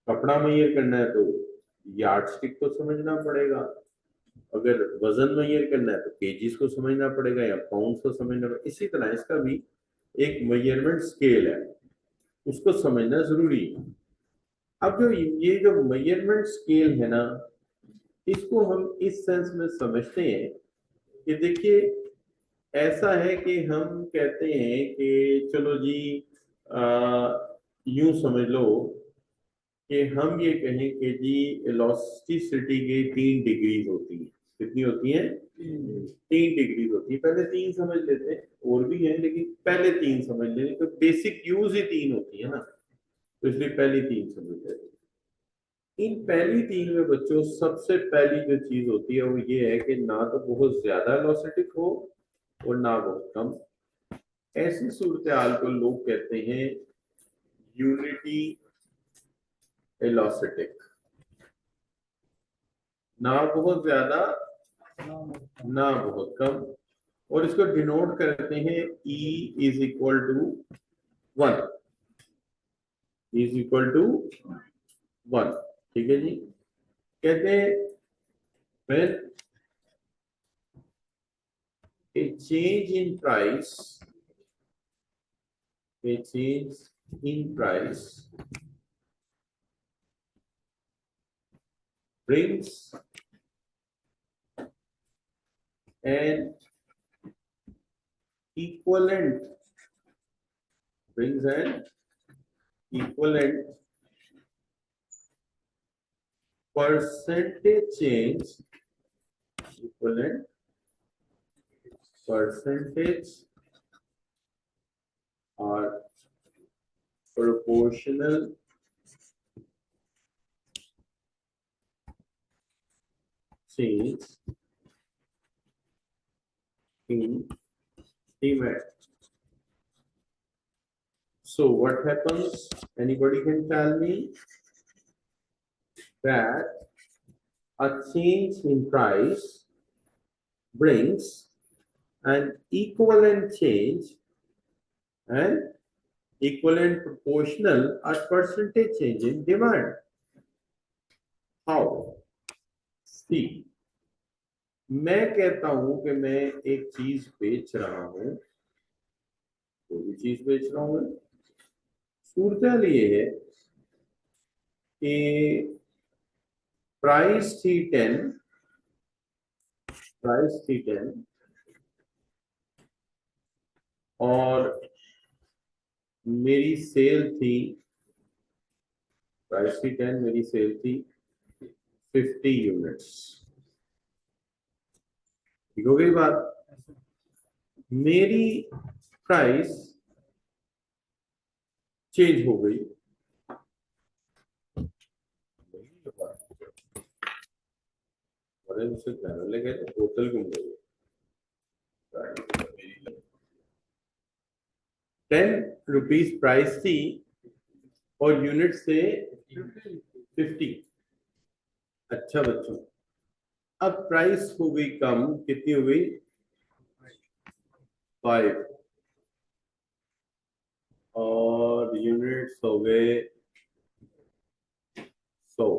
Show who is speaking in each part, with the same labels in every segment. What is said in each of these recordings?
Speaker 1: कपड़ा मेजर करना है तो यार्ड स्टिक को समझना पड़ेगा, अगर वजन मेजर करना है तो केजीज को समझना पड़ेगा या पाउंड को समझना पड़ेगा। इसी तरह इसका भी एक मेजरमेंट स्केल है, उसको समझना जरूरी है। अब जो ये जो मेजरमेंट स्केल है ना, इसको हम इस सेंस में समझते हैं कि देखिए ऐसा है कि हम कहते हैं कि चलो जी यूं समझ लो कि हम ये कहें कि जी इलास्टिसिटी की 3 डिग्रीज होती हैं। कितनी होती हैं? 3 डिग्रीज होती है। पहले 3 समझ लेते हैं, और भी हैं लेकिन पहले 3 समझ लेते हैं, तो बेसिक यूज ही 3 होती है ना, तो इसलिए पहली 3 समझ लेते हैं। इन पहली 3 में बच्चों सबसे पहली जो चीज होती है वो ये है कि ना तो बहुत ज्यादा एलोसिटिक हो और ना बहुत कम। ऐसी सूरत हाल को लोग कहते हैं यूनिटी एलोसिटिक, ना बहुत ज्यादा ना बहुत कम। और इसको डिनोट करते हैं E is equal to 1, is equal to 1। ठीक है जी। कहते हैं when a change in price, a change in price brings an equivalent, brings an equivalent percentage change, equivalent percentage or proportional change in demand. So what happens? Anybody can tell me that a change in price brings an equivalent change and equivalent proportional or percentage change in demand. How? See, मैं कहता हूं कि मैं एक चीज बेच रहा हूं, कोई भी चीज बेच रहा हूं मैं, सूरत ये है कि प्राइस थी 10, प्राइस थी 10 और मेरी सेल थी, प्राइस थी 10, मेरी सेल थी 50 यूनिट्स। ठीक हो गई बात? मेरी प्राइस चेंज हो गई, उसे घर ले गए तो होटल घूम गए। 10 रुपीज प्राइस थी और यूनिट से 50। अच्छा बच्चों, अब प्राइस हो गई कम, कितनी हो गई? 5, और यूनिट्स हो गए 100।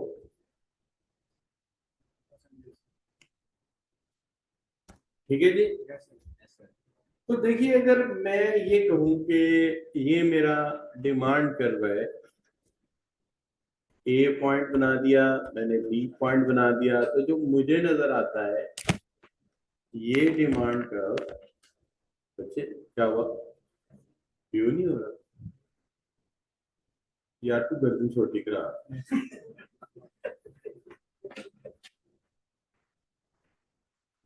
Speaker 1: ठीक है जी। तो देखिए अगर मैं ये कहूं कि ये मेरा डिमांड कर रहा है, ए पॉइंट बना दिया मैंने, बी पॉइंट बना दिया, तो जो मुझे नजर आता है ये डिमांड का, बच्चे क्या हुआ? क्यों नहीं हो रहा यार? तू गर्दन छोटी करा।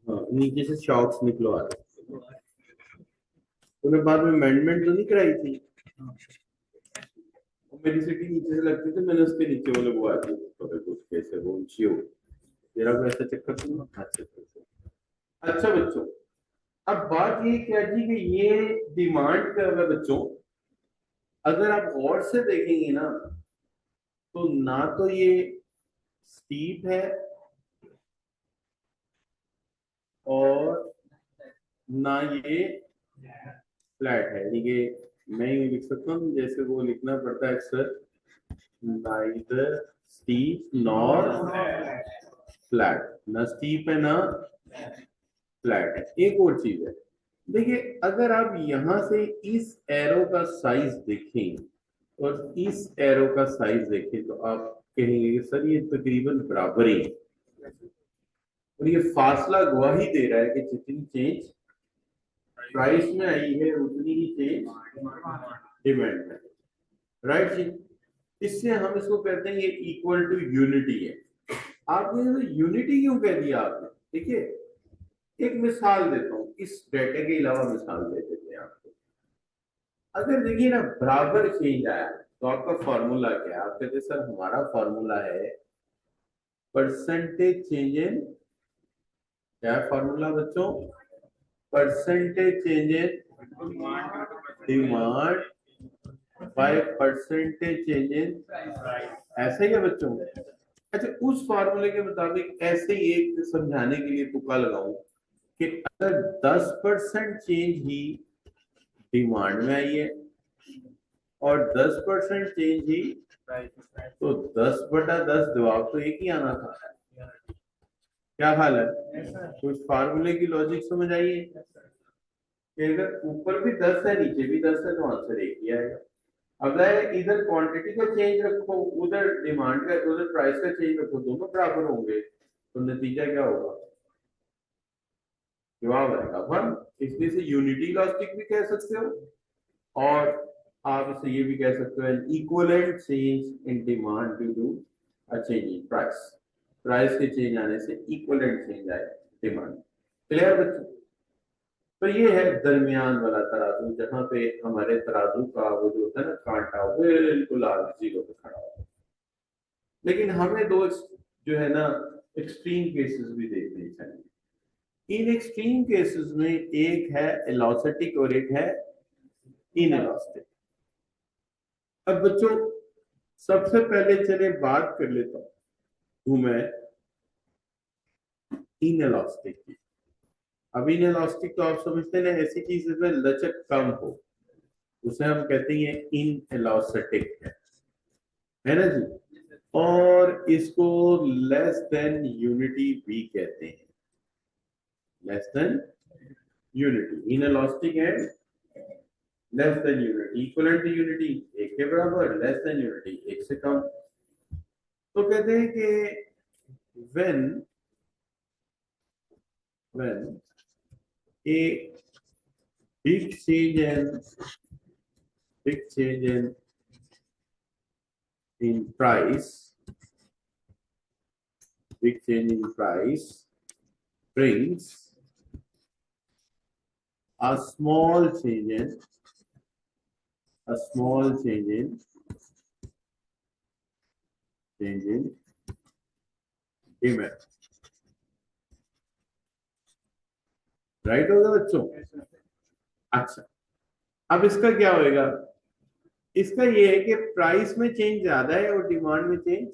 Speaker 1: हाँ, नीचे से शॉक्स निकलो आ रहे। तूने बाद में अमेंडमेंट तो नहीं कराई थी? वो मेरी सीटी नीचे से लगती थी, मैंने उसके नीचे वो लगवा दी, तो कुछ कैसे वो ऊंची हो। तेरा को ऐसा चक्कर सुन। अच्छा बच्चों, अब बात ये क्या जी कि ये डिमांड कर रहा है बच्चों, अगर आप गौर से देखेंगे ना तो ना तो ये स्टीप है और ना ये फ्लैट है, यानी कि मैं ये लिख सकता हूँ जैसे वो लिखना पड़ता है अक्सर neither steep nor फ्लैट, ना स्टीप है ना फ्लैट है। एक और चीज है, देखिए अगर आप यहां से इस एरो का साइज देखें और इस एरो का साइज देखें तो आप कहेंगे कि सर ये तकरीबन बराबर ही है, और ये फासला गवाही दे रहा है कि जितनी चेंज प्राइस में आई है उतनी ही चेंज डिमांड में, राइट जी। इससे हम इसको कहते हैं ये इक्वल टू यूनिटी है। आपने यूनिटी क्यों कह दिया आपने? देखिए एक मिसाल देता हूँ, इस डेटा के अलावा मिसाल दे देते हैं आपको। अगर देखिए ना बराबर चेंज आया तो आपका फॉर्मूला क्या है? आप कहते सर हमारा फॉर्मूला है परसेंटेज चेंज इन, क्या फॉर्मूला बच्चों? Percentage change in demand by percentage change in, ऐसा ही है बच्चों? अच्छा, उस फॉर्मूले के मुताबिक ऐसे ही एक समझाने के लिए तुक्का लगाऊं कि अगर 10% चेंज ही डिमांड में आई है और 10% चेंज ही, तो 10/10 जवाब तो एक ही आना था। क्या हाल है? तो इस फार्मूले की लॉजिक समझ आइए कि अगर ऊपर भी 10 है नीचे भी 10 है तो आंसर एक ही आएगा। अगर इधर क्वांटिटी का चेंज रखो उधर डिमांड का, उधर प्राइस का चेंज रखो, दोनों बराबर होंगे तो नतीजा क्या होगा? जवाब आएगा 1। इसलिए से यूनिटी इलास्टिक भी कह सकते हो और आप इसे ये भी कह सकते हो an equivalent change in demand due to a change in price. Price के चेंज आने से इक्विवेलेंट चेंज आए डिमांड। क्लियर बच्चों? तो ये है दरमियान वाला तराजू, जहां पे हमारे तराजू का वो जो होता है ना कांटा बिल्कुल आगे जीरो पे खड़ा होता है। लेकिन हमें दो जो है ना एक्सट्रीम केसेस भी देखने चाहिए। इन एक्सट्रीम केसेस में एक है एलोसिटिक और एक है इनएलास्टिक। अब बच्चों सबसे पहले चले बात कर लेता हूं मैं इनएलास्टिक की। अब इनएलास्टिक तो आप समझते हैं ऐसी चीज में लचक कम हो, उसे हम कहते हैं इनएलास्टिक है ना जी। और इसको लेस देन यूनिटी भी कहते हैं, लेस देन यूनिटी। इनएलास्टिक है less than unity, equivalent to unity एक के बराबर, लेस देन यूनिटी एक से कम। तो कहते हैं कि when a big change in price, big change in price brings a small change in demand, right होगा बच्चों? अच्छा, अब इसका क्या होएगा? इसका ये है कि प्राइस में चेंज ज्यादा है और डिमांड में चेंज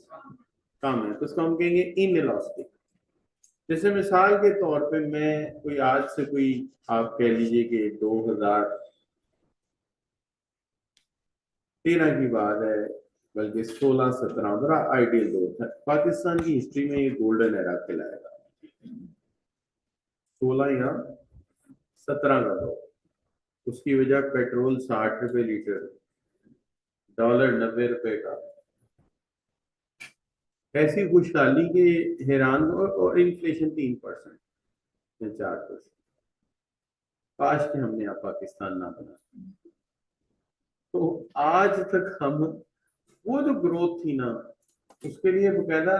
Speaker 1: कम है, तो इसको हम कहेंगे इनएलास्टिक। जैसे मिसाल के तौर पे मैं कोई आज से कोई आप कह लीजिए कि 2013 की बात है, बल्कि 16-17 बड़ा आइडियल दौर था पाकिस्तान की हिस्ट्री में, ये गोल्डन एरा कहलाएगा। 16 या 17 का दौर, उसकी वजह पेट्रोल 60 रुपए लीटर, डॉलर 90 रुपए का, ऐसी खुशहाली के हैरान और इन्फ्लेशन 3% या 4%। काश कि हमने यहाँ पाकिस्तान ना बना, तो आज तक हम वो जो ग्रोथ थी ना उसके लिए बकायदा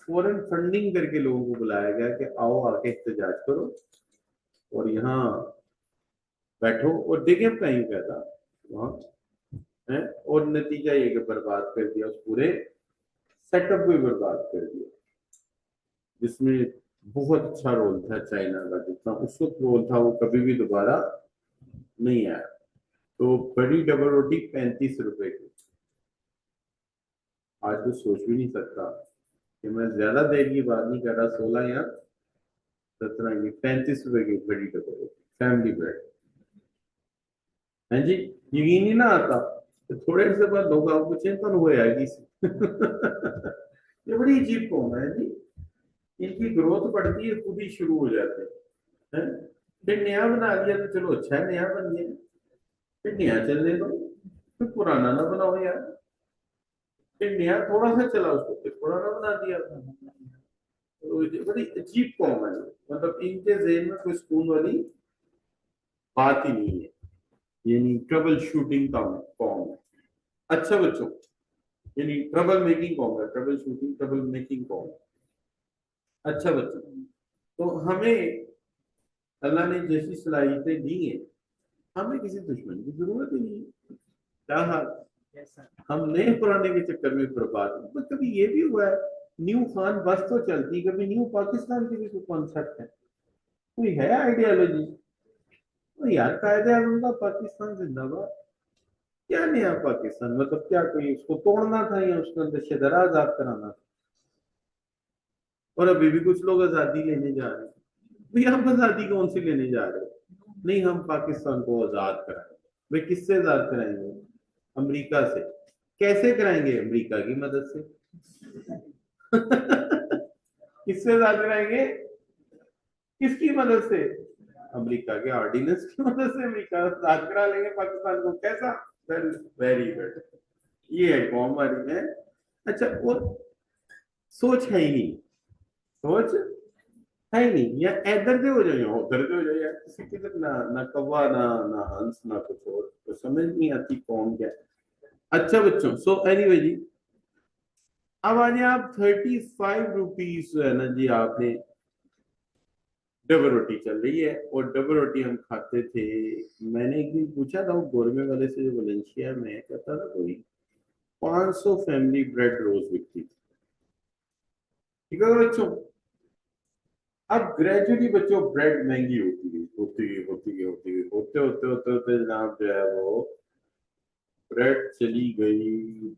Speaker 1: फॉरेन फंडिंग करके लोगों को बुलाया गया कि आओ आके एहतजाज करो और यहाँ बैठो और देखें कहीं पैदा वहां है, और नतीजा ये कि बर्बाद कर दिया, उस पूरे सेटअप को बर्बाद कर दिया जिसमें बहुत अच्छा रोल था चाइना का। जितना उस वक्त रोल था वो कभी भी दोबारा नहीं आया। तो बड़ी डबल रोटी 35 रुपए की, आज तो सोच भी नहीं सकता कि मैं ज्यादा देर की बात नहीं कर रहा, 16 या 17 की 35 रुपए की बड़ी डबल रोटी फैमिली ब्रेड है जी, यकीन ही ना आता। तो थोड़े से बाद लोग आपको चिंतन हुए आएगी ये बड़ी अजीब कौम है जी, इनकी ग्रोथ बढ़ती है खुद ही शुरू हो जाते हैं। फिर नया बना लिया तो चलो अच्छा है, नया बन गया, फिर नया चलने दो, फिर पुराना ना बनाओ यार, फिर नया थोड़ा सा चला उसको फिर पुराना बना दिया। तो ये बड़ी अजीब कौम है, मतलब इनके ज़हन में कोई सुकून वाली बात ही नहीं है, यानी ट्रबल शूटिंग का कौम है। अच्छा बच्चों, यानी ट्रबल मेकिंग कौम है, ट्रबल शूटिंग ट्रबल मेकिंग कौम। अच्छा बच्चों, तो हमें अल्लाह ने जैसी सलाहियतें दी हैं, हमें किसी दुश्मन की जरूरत ही नहीं है। क्या हाल, हम नए पुराने के चक्कर में बर्बाद। तो कभी ये भी हुआ है, न्यू खान बस तो चलती, कभी न्यू पाकिस्तान के भी कोई कॉन्सेप्ट है, कोई है आइडियोलॉजी? तो यार कायदे आजम का पाकिस्तान जिंदाबाद, क्या नया पाकिस्तान, मतलब क्या कोई उसको तोड़ना था या उसके अंदर शदरा आजाद कराना था? और अभी भी कुछ लोग आजादी लेने जा रहे हैं। भाई आप आजादी कौन सी लेने जा रहे हो? नहीं हम पाकिस्तान को आजाद कराएंगे। भाई किससे आजाद कराएंगे? अमेरिका से। कैसे कराएंगे? अमेरिका की मदद से। किससे आजाद कराएंगे? किसकी मदद से? अमेरिका के ऑर्डिनेंस की मदद से अमेरिका आजाद करा लेंगे पाकिस्तान को। कैसा? वेरी गुड, ये है कौम हमारी है। अच्छा, और सोच है ही नहीं, सोच है ही नहीं, या इधर से हो जाए या उधर से हो जाए यार, किसी किधर ना ना कौवा ना ना हंस ना कुछ और, तो समझ नहीं आती कौन क्या है। अच्छा बच्चों, सो एनीवे जी, अब आ जाए आप 35 रुपीज जो है ना जी, आपने डबल रोटी चल रही है, और डबल रोटी हम खाते थे। मैंने एक दिन पूछा था वो गोरमे वाले से जो वलेंशिया में कहता था कोई 500 फैमिली ब्रेड रोज बिकती थी। ठीक है बच्चों, अब ग्रेजुअली बच्चों ब्रेड महंगी होती गई होती गई होती गई होती गई, होते होते होते होते जनाब जो है वो ब्रेड चली गई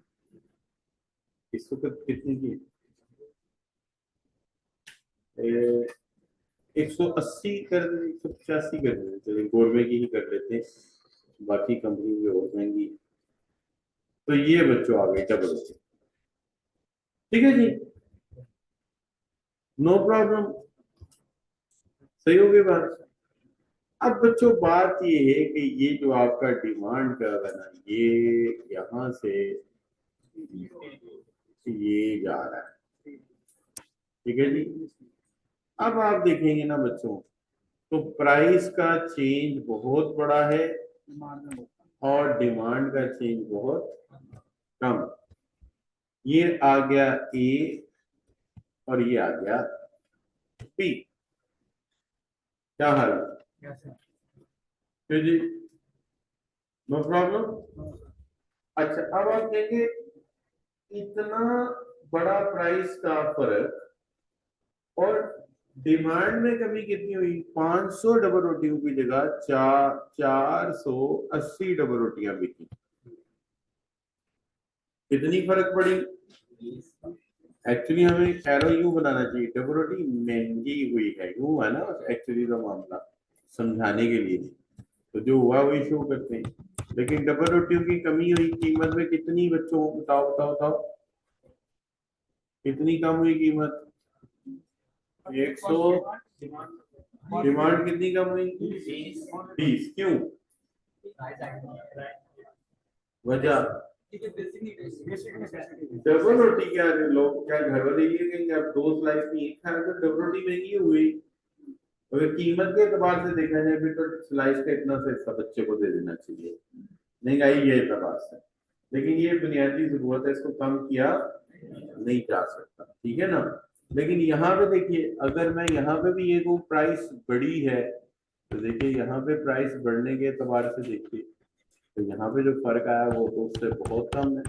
Speaker 1: इस वक्त कितनी की? 180 कर, 185 कर देते, चलिए गोरमे की ही कर लेते हैं, बाकी कंपनी में और महंगी। तो ये बच्चों आ गए डबल। ठीक है जी, नो प्रॉब्लम, सही हो गई बात। अब बच्चों बात ये है कि ये जो आपका डिमांड का है ना, ये यहाँ से ये जा रहा है। ठीक है जी, अब आप देखेंगे ना बच्चों, तो प्राइस का चेंज बहुत बड़ा है और डिमांड का चेंज बहुत कम। ये आ गया ए और ये आ गया पी। क्या हाल है? फिर जी, नो प्रॉब्लम। अच्छा, अब आप देखेंगे इतना बड़ा प्राइस का फर्क, और डिमांड में कमी कितनी हुई? 500 डबल रोटियों की जगह 480 डबल रोटियां बिकी। कितनी फर्क पड़ी? एक्चुअली हमें एरो यू बनाना चाहिए, डबल रोटी महंगी हुई है, यूं है ना एक्चुअली का मामला, समझाने के लिए। तो जो हुआ वही शो करते हैं, लेकिन डबल रोटियों की कमी हुई कीमत में कितनी बच्चों? बताओ बताओ बताओ, कितनी कम हुई कीमत? 100। डिमांड कितनी कम हुई? 20। क्यों? वजह? डबल रोटी क्या लोग क्या घर वाले ये कहेंगे आप 2 स्लाइस नहीं खाए तो डबल रोटी महंगी हुई? अगर कीमत के एतबार से देखा जाए फिर तो स्लाइस का इतना सा हिस्सा बच्चे को दे देना चाहिए, महंगाई ये एतबार से। लेकिन ये बुनियादी जरूरत है, इसको कम किया नहीं जा सकता, ठीक है ना। लेकिन यहाँ पे देखिए, अगर मैं यहाँ पे भी ये को प्राइस बढ़ी है, तो देखिए यहाँ पे प्राइस बढ़ने के एतबार से देखिए, तो यहाँ पे जो फर्क आया वो तो उससे बहुत कम है।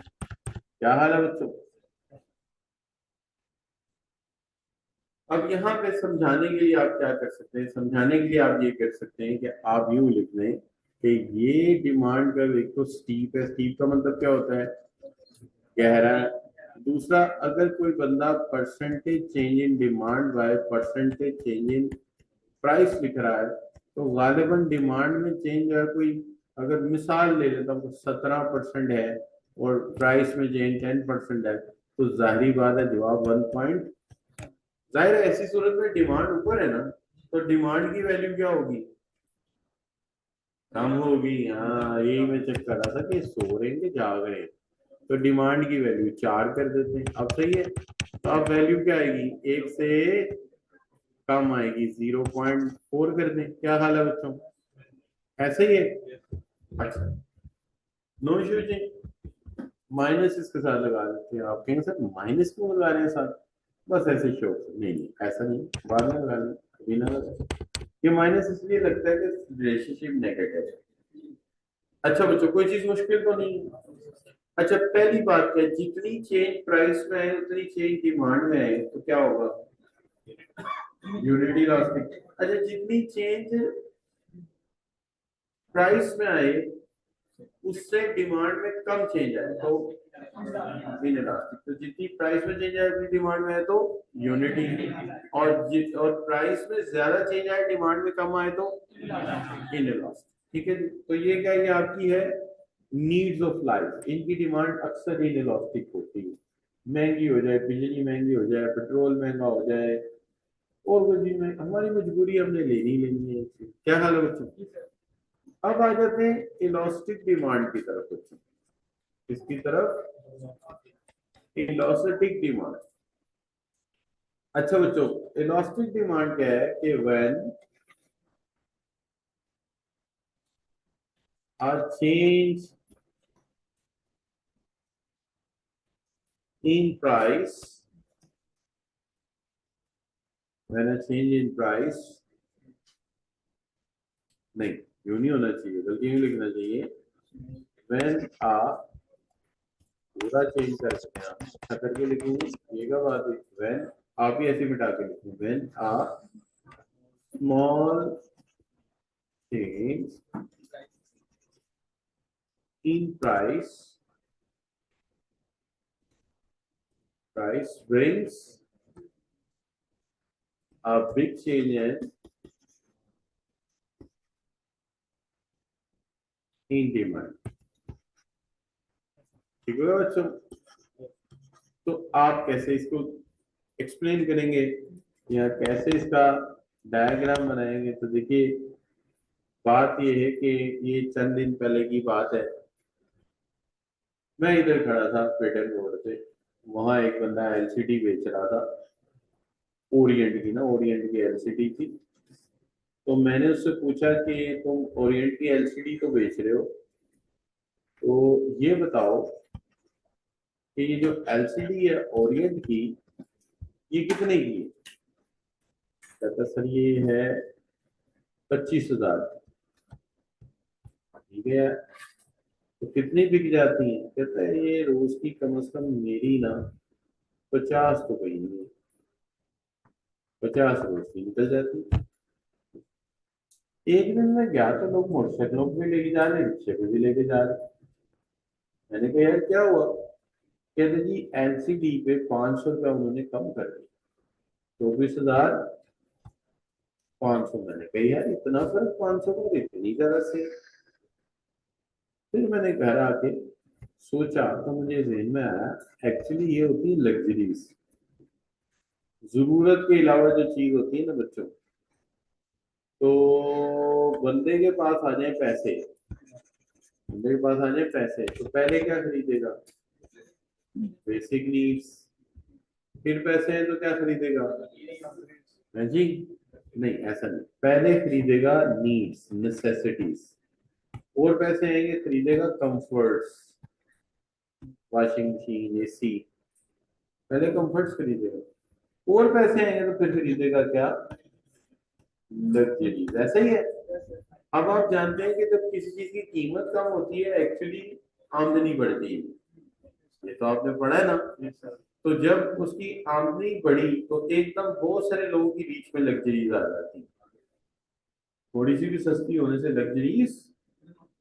Speaker 1: क्या हाल है बच्चों? अब यहाँ पे समझाने के लिए आप क्या कर सकते हैं? समझाने के लिए आप ये कर सकते हैं कि आप यूं लिख लें कि ये डिमांड का एक तो स्टीप है, स्टीप का मतलब क्या होता है? गहरा है। दूसरा, अगर कोई बंदा percentage change in demand by percentage change in price लिख रहा है, तो गालिबन डिमांड में चेंज है कोई अगर मिसाल ले लेता हूँ 17% है और प्राइस में चेंज 10% है, तो जाहिर बात है जवाब 1 पॉइंट। जाहिर है ऐसी सूरत में डिमांड ऊपर है ना, तो डिमांड की वैल्यू क्या होगी, कम होगी। हाँ यही मैं चेक कर रहा था कि सो रहे हैं कि जाग रहे हैं। तो डिमांड की वैल्यू 4 कर देते हैं। अब सही है, तो अब वैल्यू क्या आएगी, 1 से कम आएगी, 0.4 कर दें। क्या हाल है बच्चों, ऐसे ही है। अच्छा, नो इश्यू जी, माइनस इसके साथ लगा देते हैं। आप कहेंगे सर माइनस क्यों लगा रहे हैं साथ, बस ऐसे शौक से। नहीं नहीं ऐसा नहीं, बाद में लगा लें, अभी ना लगा। ये माइनस इसलिए लगता है कि रिलेशनशिप नेगेटिव है। अच्छा बच्चों, कोई चीज मुश्किल तो नहीं है। अच्छा पहली बात है, जितनी चेंज प्राइस में है उतनी चेंज डिमांड में है, तो क्या होगा, यूनिटी इलास्टिक। अच्छा जितनी चेंज प्राइस में आए उससे डिमांड में कम चेंज आए तो इनइलास्टिक। तो जितनी प्राइस में चेंज आए उतनी डिमांड में है तो यूनिटी। और प्राइस में ज्यादा चेंज आए डिमांड में कम आए तो इनइलास्टिक। ठीक है जी, तो ये क्या, ये आपकी है नीड्स ऑफ लाइफ। इनकी डिमांड अक्सर इनइलास्टिक होती है। महंगी हो जाए, बिजली महंगी हो जाए, पेट्रोल महंगा हो जाए, और कुछ भी में हमारी मजबूरी हमने लेनी है। क्या हाल है बच्चों। अब आ जाते हैं इलास्टिक डिमांड की तरफ बच्चों। किसकी तरफ, इलास्टिक डिमांड। अच्छा बच्चों, इलास्टिक डिमांड क्या है कि when a change in price, when a change in price, नहीं यूं नहीं होना चाहिए, बल्कि यूं लिखना चाहिए, when a, पूरा चेंज कर सकते हैं आप, अच्छा करके लिखेंगे, ये क्या बात है, when, आप भी ऐसे मिटा के लिखेंगे, when a small change in price brings a big change in demand। ठीक है बच्चों, तो आप कैसे इसको एक्सप्लेन करेंगे या कैसे इसका डायग्राम बनाएंगे। तो देखिए बात ये है कि ये चंद दिन पहले की बात है, मैं इधर खड़ा था पेटर्न रोड पे, वहां एक बंदा एलसीडी बेच रहा था, ओरिएंट की ना, ओरिएंट की एलसीडी थी। तो मैंने उससे पूछा कि तुम ओरिएंट की एलसीडी तो बेच रहे हो, तो ये बताओ कि ये जो एलसीडी है ओरिएंट की, ये कितने की है। कहता सर ये है 25,000। ठीक है, तो कितनी बिक जाती है, कहता है ये रोज की कम से कम मेरी ना 50 तो कहीं नहीं, 50 रोज की निकल जाती है। एक दिन में गया तो लोग मोटरसाइकिलों पे भी लेके जा रहे, रिक्शे पे भी लेके जा रहे। मैंने कहा यार क्या हुआ, कहते जी एलसीडी पे 500 रुपया उन्होंने कम कर दिया, 24,500। मैंने कहा यार इतना फर्क, 500 का इतनी ज्यादा से। फिर मैंने घर आके सोचा तो मुझे जहन में आया, एक्चुअली ये होती है लग्जरीज, जरूरत के अलावा जो चीज होती है ना बच्चों। तो बंदे के पास आ जाए पैसे, बंदे के पास आ जाए पैसे, तो पहले क्या खरीदेगा, बेसिक नीड्स। फिर पैसे हैं तो क्या खरीदेगा, है जी, नहीं ऐसा नहीं, पहले खरीदेगा नीड्स नेसेसिटीज, और पैसे आएंगे खरीदेगा कंफर्ट्स, वॉशिंग मशीन, एसी। पहले कंफर्ट्स खरीदेगा, और पैसे आएंगे तो फिर खरीदेगा क्या, लग्जरीज। ऐसा ही है। अब आप जानते हैं कि जब किसी चीज की कीमत कम होती है एक्चुअली आमदनी बढ़ती है, ये तो आपने पढ़ा है ना। तो जब उसकी आमदनी बढ़ी तो एकदम बहुत सारे लोगों की बीच में लग्जरीज आ जाती है, थोड़ी सी भी सस्ती होने से लग्जरीज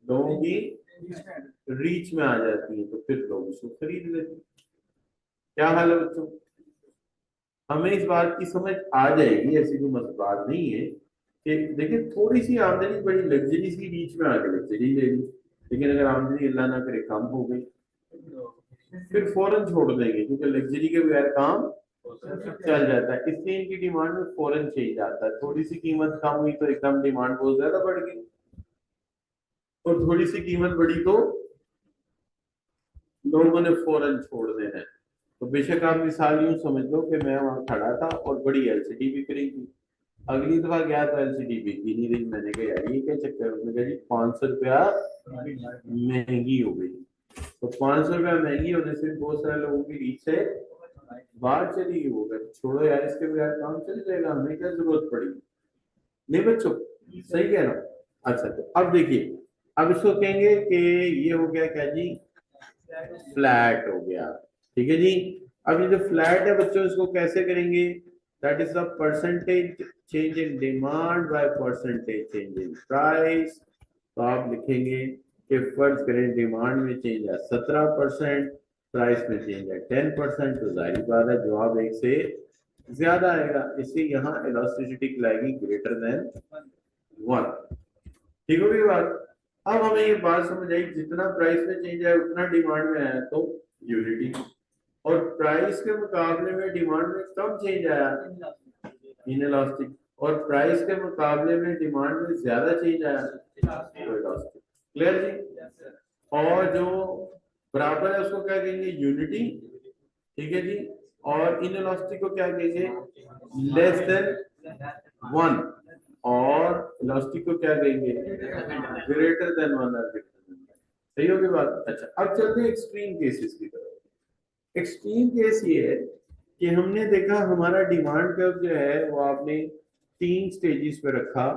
Speaker 1: लोगों की रीच में आ जाती है, तो फिर लोग उसको खरीद लेते हैं। क्या हाल है बच्चों, हमें इस बात की समझ आ जाएगी, ऐसी कोई मसला बात नहीं है कि देखिए थोड़ी सी आमदनी बड़ी लग्जरी सी बीच में आके लग्जरी ले ली, लेकिन अगर आमदनी अल्लाह ना करे कम हो गई फिर फौरन छोड़ देंगे, क्योंकि लग्जरी के बगैर काम चल जाता है। इसलिए इनकी डिमांड में फौरन चेंज आता है। थोड़ी सी कीमत कम हुई तो एकदम डिमांड बहुत ज्यादा बढ़ गई, और थोड़ी सी कीमत बढ़ी तो लोगों ने फौरन छोड़ देना है। तो बेशक आप मिसाल यूं समझ लो कि मैं वहां खड़ा था और बड़ी एलसीडी बिक रही थी, अगली दफा गया तो एलसीडी बिकी नहीं रही। मैंने कहा यार ये क्या चक्कर है, उसने कहा जी 500 रुपया महंगी हो गई। तो 500 रुपया महंगी होने से बहुत सारे लोगों की रीच से बाहर चली गई। होगा छोड़ो यार, इसके बगैर काम चल जाएगा, हमें क्या जरूरत पड़ी। नहीं बच्चों, सही कह रहा हूँ। अच्छा तो अब देखिए, अब इसको कहेंगे कि ये हो गया क्या जी, फ्लैट हो गया। ठीक है जी। अब ये जो फ्लैट है बच्चों, इसको कैसे करेंगे, that is the percentage change in demand by percentage change in price. तो आप लिखेंगे कि फर्ज करें डिमांड में चेंज है 17%, प्राइस में चेंज है 10%, तो जाहिर बात है जवाब एक से ज्यादा आएगा। इससे यहाँ इलास्टिसिटी कहलाएगी ग्रेटर देन 1। ठीक होगी बात। अब हमें ये बात समझ आई, जितना प्राइस में चेंज है उतना डिमांड में आया तो यूनिटी, और प्राइस के मुकाबले में डिमांड में कम चेंज आया इनइलास्टिक, और प्राइस के मुकाबले में डिमांड में ज्यादा चेंज आया तो इलास्टिक। क्लियर जी। और जो बराबर है उसको क्या कहेंगे, यूनिटी। ठीक है जी। और इनइलास्टिक को क्या कहेंगे, लेस देन 1। और इलास्टिक को क्या कहेंगे, ग्रेटर देन 1। सही होगी बात। अच्छा अब चलते हैं एक्सट्रीम केसेस की तरफ। एक्सट्रीम केस ये है कि हमने देखा हमारा डिमांड कर्व जो है वो आपने 3 स्टेजेस पे रखा।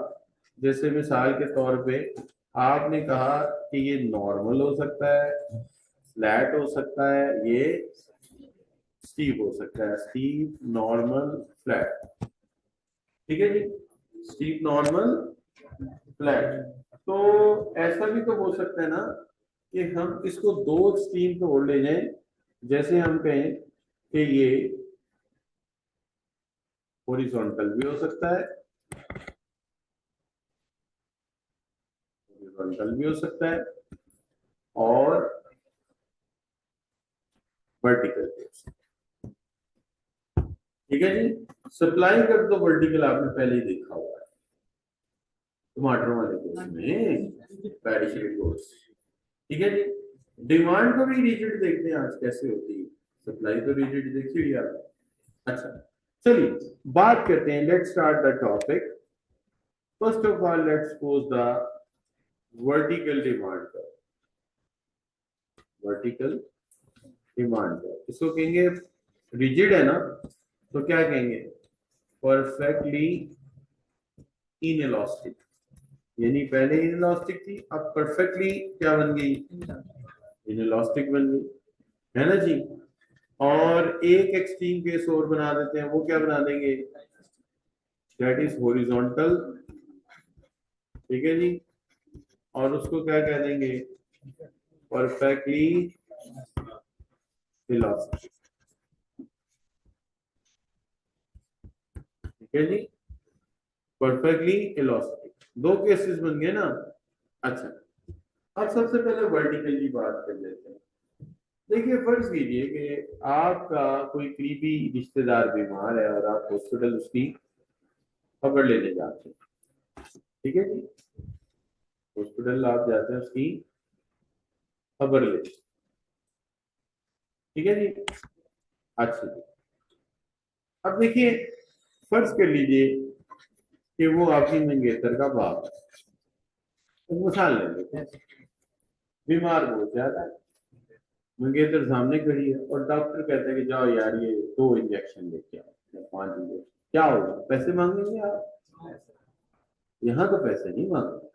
Speaker 1: जैसे मिसाल के तौर पे आपने कहा कि ये नॉर्मल हो सकता है, फ्लैट हो सकता है, ये स्टीप हो सकता है, स्टीप नॉर्मल फ्लैट। ठीक है जी, स्टीप नॉर्मल फ्लैट। तो ऐसा भी तो हो सकता है ना कि हम इसको 2 एक्सट्रीम पे और ले जाएं। जैसे हम कहें कि ये हॉरिजॉन्टल भी हो सकता है, हॉरिजॉन्टल भी हो सकता है, और वर्टिकल भी हो सकता है। ठीक है जी। सप्लाई कर तो वर्टिकल आपने पहले ही देखा हुआ है टमाटर वाले कोर्स में, पेरिशेड कोर्स। ठीक है जी। डिमांड को भी रिजिड देखते हैं आज कैसे होती है, सप्लाई तो रिजिड देखी हुई आप। अच्छा चलिए बात करते हैं, let's start the topic. First of all let's suppose the vertical demand curve. Vertical demand curve इसको कहेंगे, रिजिड है ना तो क्या कहेंगे, परफेक्टली इनइलास्टिक। यानी पहले इनइलास्टिक थी, अब परफेक्टली क्या बन गई, इनइलास्टिक बन गई, है ना जी। और एक एक्सट्रीम केस और बना देते हैं, वो क्या बना देंगे, दैट इज हॉरिजॉन्टल। ठीक है जी। और उसको क्या कह देंगे, परफेक्टली इलास्टिक। ठीक है जी, परफेक्टली इलास्टिक। 2 केसेस बन गए ना। अच्छा अब सबसे पहले वर्टिकल की बात कर लेते हैं। देखिए फर्ज कीजिए कि आपका कोई करीबी रिश्तेदार बीमार है और आप हॉस्पिटल उसकी खबर लेने जाते हैं। ठीक है जी, हॉस्पिटल आप जाते हैं उसकी खबर लेते। ठीक है जी। अच्छा जी। अब देखिए फर्ज कर लीजिए कि वो आपकी मंगेतर का बाप है, तो मिसाल ले लेते हैं, बीमार बहुत ज्यादा है, मंगेतर सामने खड़ी है और डॉक्टर कहते हैं कि जाओ यार ये 2 इंजेक्शन लेके आओ या 5 इंजेक्शन। क्या होगा, पैसे मांगेंगे आप, यहाँ तो पैसे नहीं मांगते,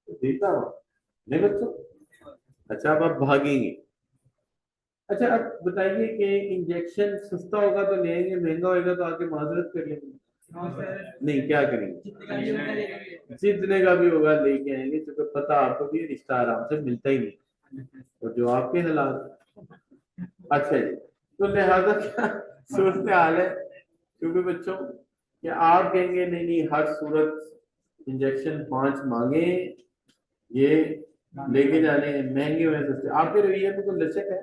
Speaker 1: तो देता हूँ नहीं बच्चों। अच्छा अब आप भागेंगे। अच्छा अब बताइए कि इंजेक्शन सस्ता होगा तो लेंगे, महंगा होगा तो आके माजरत कर लेंगे, नहीं क्या करेंगे, जितने का भी होगा लेके आएंगे, क्योंकि पता आपको भी रिश्ता आराम से मिलता ही नहीं, और जो आपके हालात। अच्छा जी, तो लिहाजा क्या सूरत हाल है, क्योंकि बच्चों कि आप कहेंगे नहीं नहीं हर सूरत इंजेक्शन 5 मांगे, ये लेके जाने हैं, महंगे हुए सस्ते। आपके रवैये में कोई लचक है?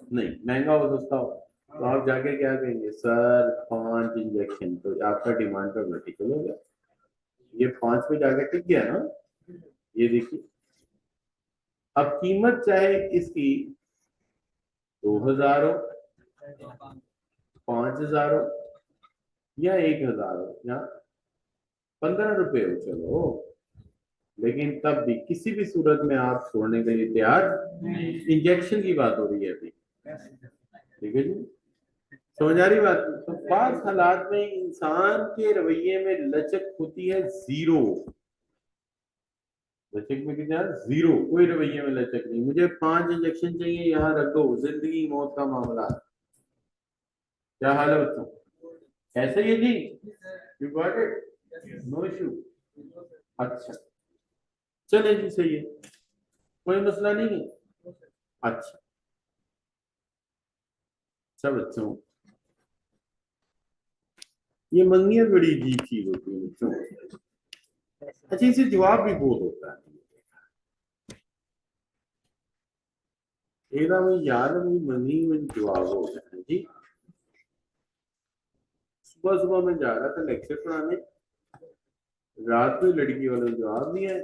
Speaker 1: नहीं, महंगा हो सस्ता हो तो आप जाके क्या कहेंगे, सर 5 इंजेक्शन, तो आपका डिमांड पर वर्टिकल हो गया, ये 5 पे जाके टिक गया ना। ये देखिए, अब कीमत चाहे इसकी 2000 हो, 5000 हो, या 1000 हो, या 15 रुपए हो, चलो, लेकिन तब भी किसी भी सूरत में आप छोड़ने के लिए तैयार। इंजेक्शन की बात हो रही है अभी, ठीक है जी, समझ आ रही बात? तो खास हालात में इंसान के रवैये में लचक होती है जीरो। लचक में कितना? जीरो, कोई रवैये में लचक नहीं। मुझे 5 इंजेक्शन चाहिए, यहाँ रख दो, जिंदगी मौत का मामला। क्या हाल है बच्चों? ऐसे ही है जी? You got it, no issue. अच्छा, चले जी, सही है, कोई मसला नहीं है। अच्छा, सब बच्चों, ये मंगियां बड़ी अजीब चीज होती है बच्चों। अच्छा, इसे जवाब भी बहुत होता है। ਇਹਦਾ भी याद है, मंगी में जवाब हो गया है जी। सुबह सुबह मैं जा रहा था लेक्चर पढ़ाने, रात में लड़की वाले जवाब दिया है,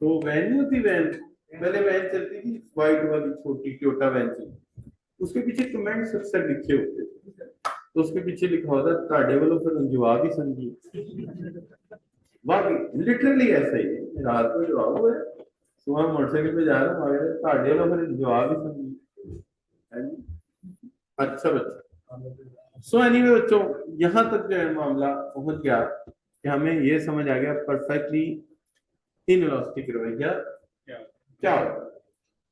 Speaker 1: तो वैन नहीं होती, वैन पहले वैन चलती थी व्हाइट वाली छोटी टोयोटा वैन थी, उसके पीछे कमेंट्स अक्सर लिखे होते थे, तो उसके पीछे लिखा होता ताड़े वालों फिर जवाब ही समझिए। बाकी लिटरली ऐसा ही है, रात में जवाब हुआ है, सुबह मोटरसाइकिल पे जा रहा हूँ, आगे ताड़े वालों फिर जवाब ही समझिए, है जी? अच्छा बच्चा, सो एनीवे बच्चों, यहाँ तक जो है मामला पहुंच गया कि हमें ये समझ आ गया परफेक्टली इनइलास्टिक रवैया क्या होता है।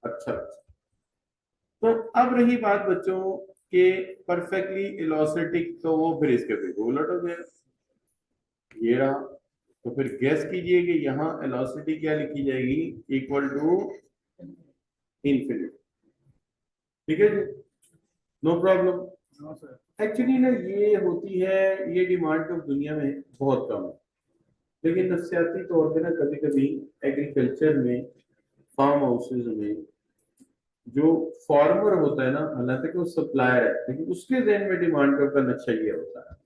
Speaker 1: अच्छा, तो अब रही बात बच्चों के परफेक्टली इलास्टिक, तो वो फिर इसके बिल्कुल उलट हो गया, ये रहा। तो फिर गैस कीजिए कि यहाँ इलास्टिसिटी क्या लिखी जाएगी, इक्वल टू इन्फिनिटी, ठीक है जी, नो प्रॉब्लम। एक्चुअली ना ये होती है, ये डिमांड तो दुनिया में बहुत कम है, लेकिन नफसियाती तौर पे ना कभी कभी एग्रीकल्चर में, फार्म हाउसेज में जो फार्मर होता है ना, हालांकि वो सप्लायर है, लेकिन उसके जहन में डिमांड का नक्शा ये होता है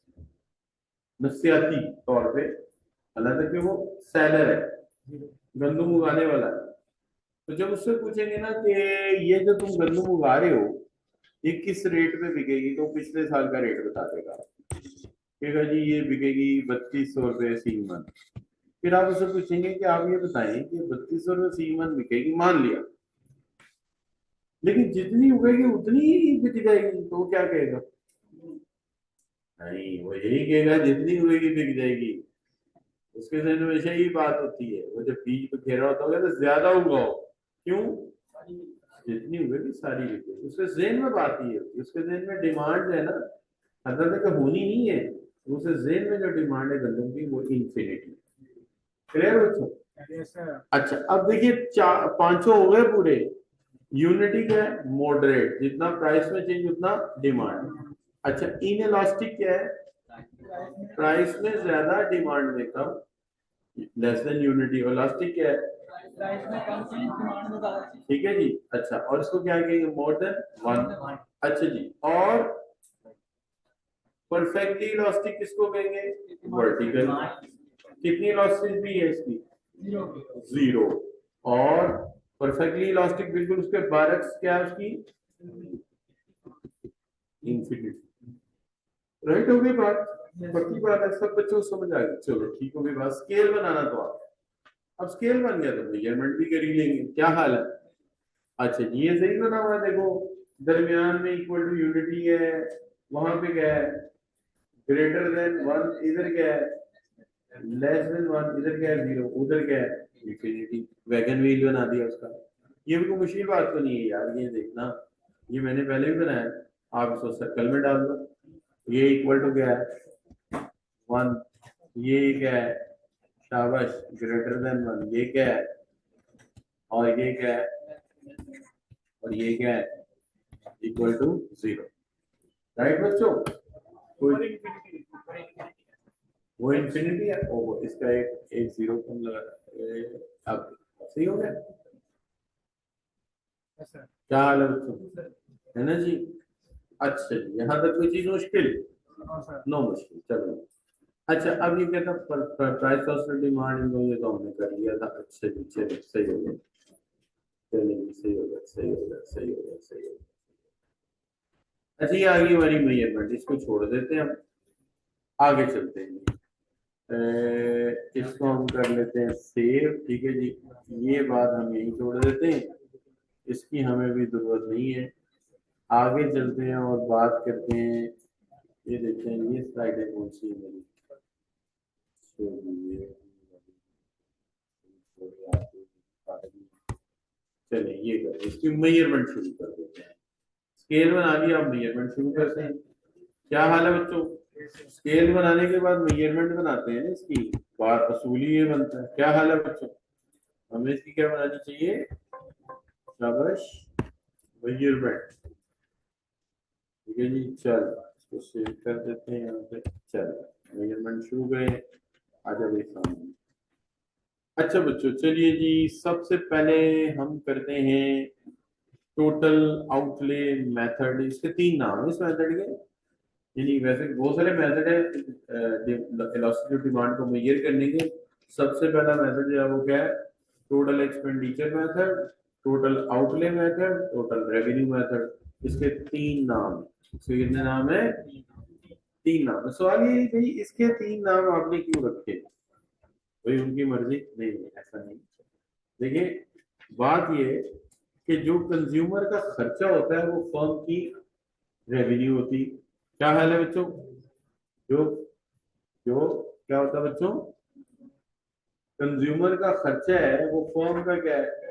Speaker 1: नफसियाती तौर पे, हालांकि वो सेलर है, गंदम उगाने वाला है। तो जब उससे पूछेंगे ना कि ये जो तुम गंदम उगा रहे हो ये किस रेट पे बिकेगी, तो पिछले साल का रेट बता देगा, कहेगा जी ये बिकेगी 3200 रुपये सीमन। फिर आप उससे पूछेंगे कि आप ये बताएं कि 3200 रुपये सीमन बिकेगी, मान लिया, लेकिन जितनी उगेगी उतनी ही बिक जाएगी, तो वो क्या कहेगा? नहीं, वो यही कहेगा जितनी उगेगी बिक जाएगी। उसके जहन में हमेशा यही बात होती है, वो जब बीज पे घेरा होता होगा तो ज्यादा उगाओ, क्यों? जितनी उगेगी सारी बिकेगी, उसके जहन में बात ही होती है, उसके जहन में डिमांड है ना, हर का होनी नहीं है, उसके जहन में जो डिमांड है गंदम की वो इंफिनिटी। क्लियर बच्चों? अच्छा, अब देखिए चार पांचों हो गए पूरे। यूनिटी क्या है? मॉडरेट, जितना प्राइस में चेंज उतना डिमांड। अच्छा, इनइलास्टिक क्या है? प्राइस में ज्यादा डिमांड में कम, लेस देन यूनिटी। और इलास्टिक क्या है? प्राइस में कम चेंज डिमांड में ज्यादा। ठीक है जी। अच्छा, और इसको क्या कहेंगे? More than one. अच्छा जी, और परफेक्टली इलास्टिक किसको कहेंगे? वर्टिकल। कितनी इलास्टिसिटी है इसकी? जीरो। और परफेक्टली इलास्टिक बिल्कुल उसके बरक्स क्या है उसकी? इंफिनिटी। राइट हो गई बात? पक्की बात है, सब बच्चों को समझ आ गई, चलो ठीक हो गई बात। स्केल बनाना तो आप, अब स्केल बन गया तो मेजरमेंट भी कर ही लेंगे, क्या हाल है? अच्छा जी, ये सही बना हुआ है, देखो दरमियान में इक्वल टू यूनिटी है, वहां पे क्या है? ग्रेटर देन वन, इधर क्या है? लेस देन वन, इधर क्या है? जीरो, उधर क्या है? इंफिनिटी। वैगन व्हील बना दिया उसका। ये भी कोई मुश्किल बात तो नहीं है यार, ये देखना, ये मैंने पहले भी बनाया, आप इसको सर्कल में डाल दो, ये इक्वल टू क्या है? वन। ये क्या है? शाबाश, ग्रेटर देन वन, ये क्या है? और ये क्या है? और ये क्या है? Equal to zero. राइट बच्चों? कोई वो इन्फिनिटी है और वो इसका एक जीरो कम लगा। अब सही हो गया। क्या हाल है बच्चों, है ना जी। अच्छा जी, यहाँ तक कोई चीज मुश्किल? नो मुश्किल, चलो। अच्छा, अब ये कहता प्राइस ऑफ डिमांड इन दोनों, ये तो हमने कर लिया था। अच्छा जी, चलिए सही हो गया, चलिए सही हो गया, सही हो गया, सही हो गया, सही हो गया। अच्छा, ये आगे हमारी मेजरमेंट, इसको छोड़ देते हैं, हम आगे चलते हैं। इसको हम कर लेते हैं सेव, ठीक है जी। ये बात हम यही छोड़ देते हैं, इसकी हमें भी जरूरत नहीं है। आगे चलते हैं और बात करते हैं। ये देखते हैं ये स्लाइडें कौन सी है मेरी। चलिए ये करें, इसकी मेजरमेंट शुरू कर देते हैं। स्केल बना दिया, अब मेजरमेंट शुरू करते हैं। क्या हाल है बच्चों, स्केल बनाने के बाद मेजरमेंट बनाते हैं ना इसकी। बात असूल ही ये बनता है। क्या हाल है बच्चों, हमें इसकी क्या बनानी चाहिए? शाबाश, मेजरमेंट। ठीक है जी, चल इसको सेव कर देते हैं यहाँ पे। चल मेजरमेंट शुरू करें, आ जाओ सामने। अच्छा बच्चों, चलिए जी, सबसे पहले हम करते हैं टोटल आउटले मेथड। इसके तीन नाम है इस मेथड के। यानी वैसे बहुत सारे मेथड है वेलोसिटी डिमांड को मेजर करने के। सबसे पहला मेथड जो है वो क्या है? Total expenditure method, total outlay method, total revenue method. इसके तीन नाम है। इसके कितने नाम है? तीन नाम है। सवाल ये है भाई, इसके तीन नाम आपने क्यों रखे? भाई उनकी मर्जी? नहीं नहीं, ऐसा नहीं। देखिए, बात ये है कि जो कंज्यूमर का खर्चा होता है वो फर्म की रेवेन्यू होती। क्या हाल है बच्चों, जो जो क्या होता है बच्चों? कंज्यूमर का खर्चा है वो फर्म का क्या है?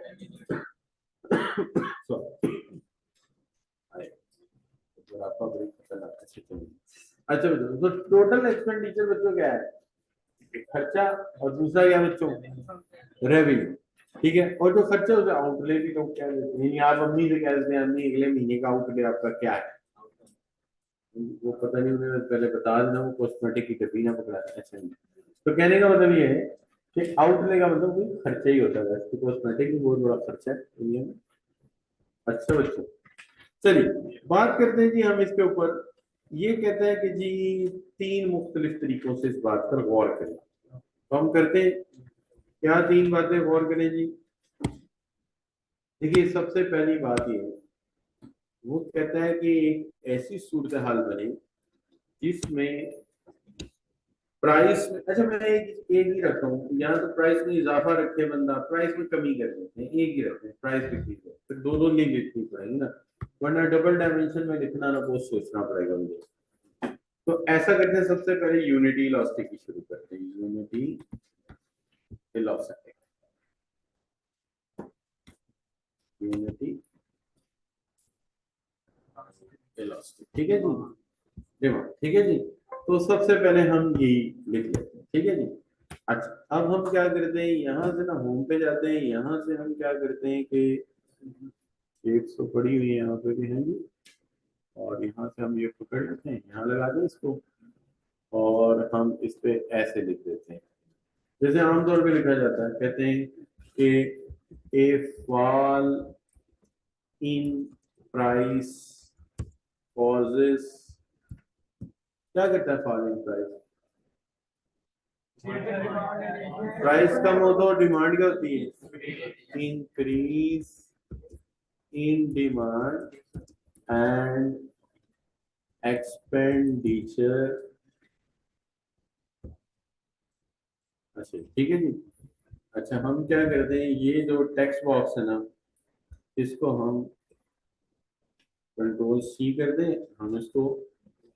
Speaker 1: अच्छा बच्चों, तो टोटल एक्सपेंडिचर बच्चों क्या है? खर्चा। और दूसरा क्या बच्चों? रेवेन्यू। ठीक है, और जो खर्चा होता है आउटले भी लोग क्या देते हैं, आप अम्मी से कह देते हैं अम्मी अगले महीने का आउटले आपका क्या है? वो पता नहीं, उन्हें पहले बता देना, वो कॉस्मेटिक की डब्बी ना पकड़ा दें। अच्छा नहीं, तो कहने का मतलब ये है कि आउटले का मतलब कोई खर्चा ही होता है। तो कॉस्मेटिक भी बहुत बड़ा खर्चा है दुनिया में। अच्छा बच्चों, चलिए बात करते हैं जी हम इसके ऊपर। ये कहता है कि जी तीन मुख्तलिफ तरीकों से इस बात पर गौर करें। तो हम करते हैं क्या, तीन बातें गौर करें जी। देखिए, सबसे पहली बात ये, वो कहता है कि एक ऐसी सूरत हाल बने जिसमें प्राइस में, अच्छा मैं एक ही रखता हूँ यहाँ, तो प्राइस में इजाफा रखे बंदा, प्राइस में कमी कर देते हैं, एक ही रखते हैं प्राइस लिखी है, फिर दो दो नहीं लिखनी पड़ेगी ना, वरना डबल डायमेंशन में लिखना ना बहुत सोचना पड़ेगा मुझे। तो ऐसा करते हैं, सबसे पहले यूनिटी इलास्टिक की शुरू करते हैं। यूनिटी इलास्टिक, यूनिटी इलास्टिक, ठीक है जी। देखो ठीक है जी, तो सबसे पहले हम यही लिख लेते हैं, ठीक है जी। अच्छा, अब हम क्या करते हैं, यहाँ से ना होम पे जाते हैं, यहाँ से हम क्या करते हैं कि एक सौ पड़ी हुई है यहाँ पे भी है जी, और यहाँ से हम ये पकड़ लेते हैं, यहाँ लगा दें इसको, और हम इस पे ऐसे लिख देते हैं जैसे आमतौर पे लिखा जाता है। कहते हैं कि ए फॉल इन प्राइस कॉजेस, क्या कहता है फॉल इन प्राइस? प्राइस कम हो तो डिमांड क्या होती है? Increase in demand and expenditure. अच्छा ठीक है जी। अच्छा, हम क्या करते हैं, ये जो टेक्स्ट बॉक्स है ना, इसको हम कंट्रोल सी कर दें, हम इसको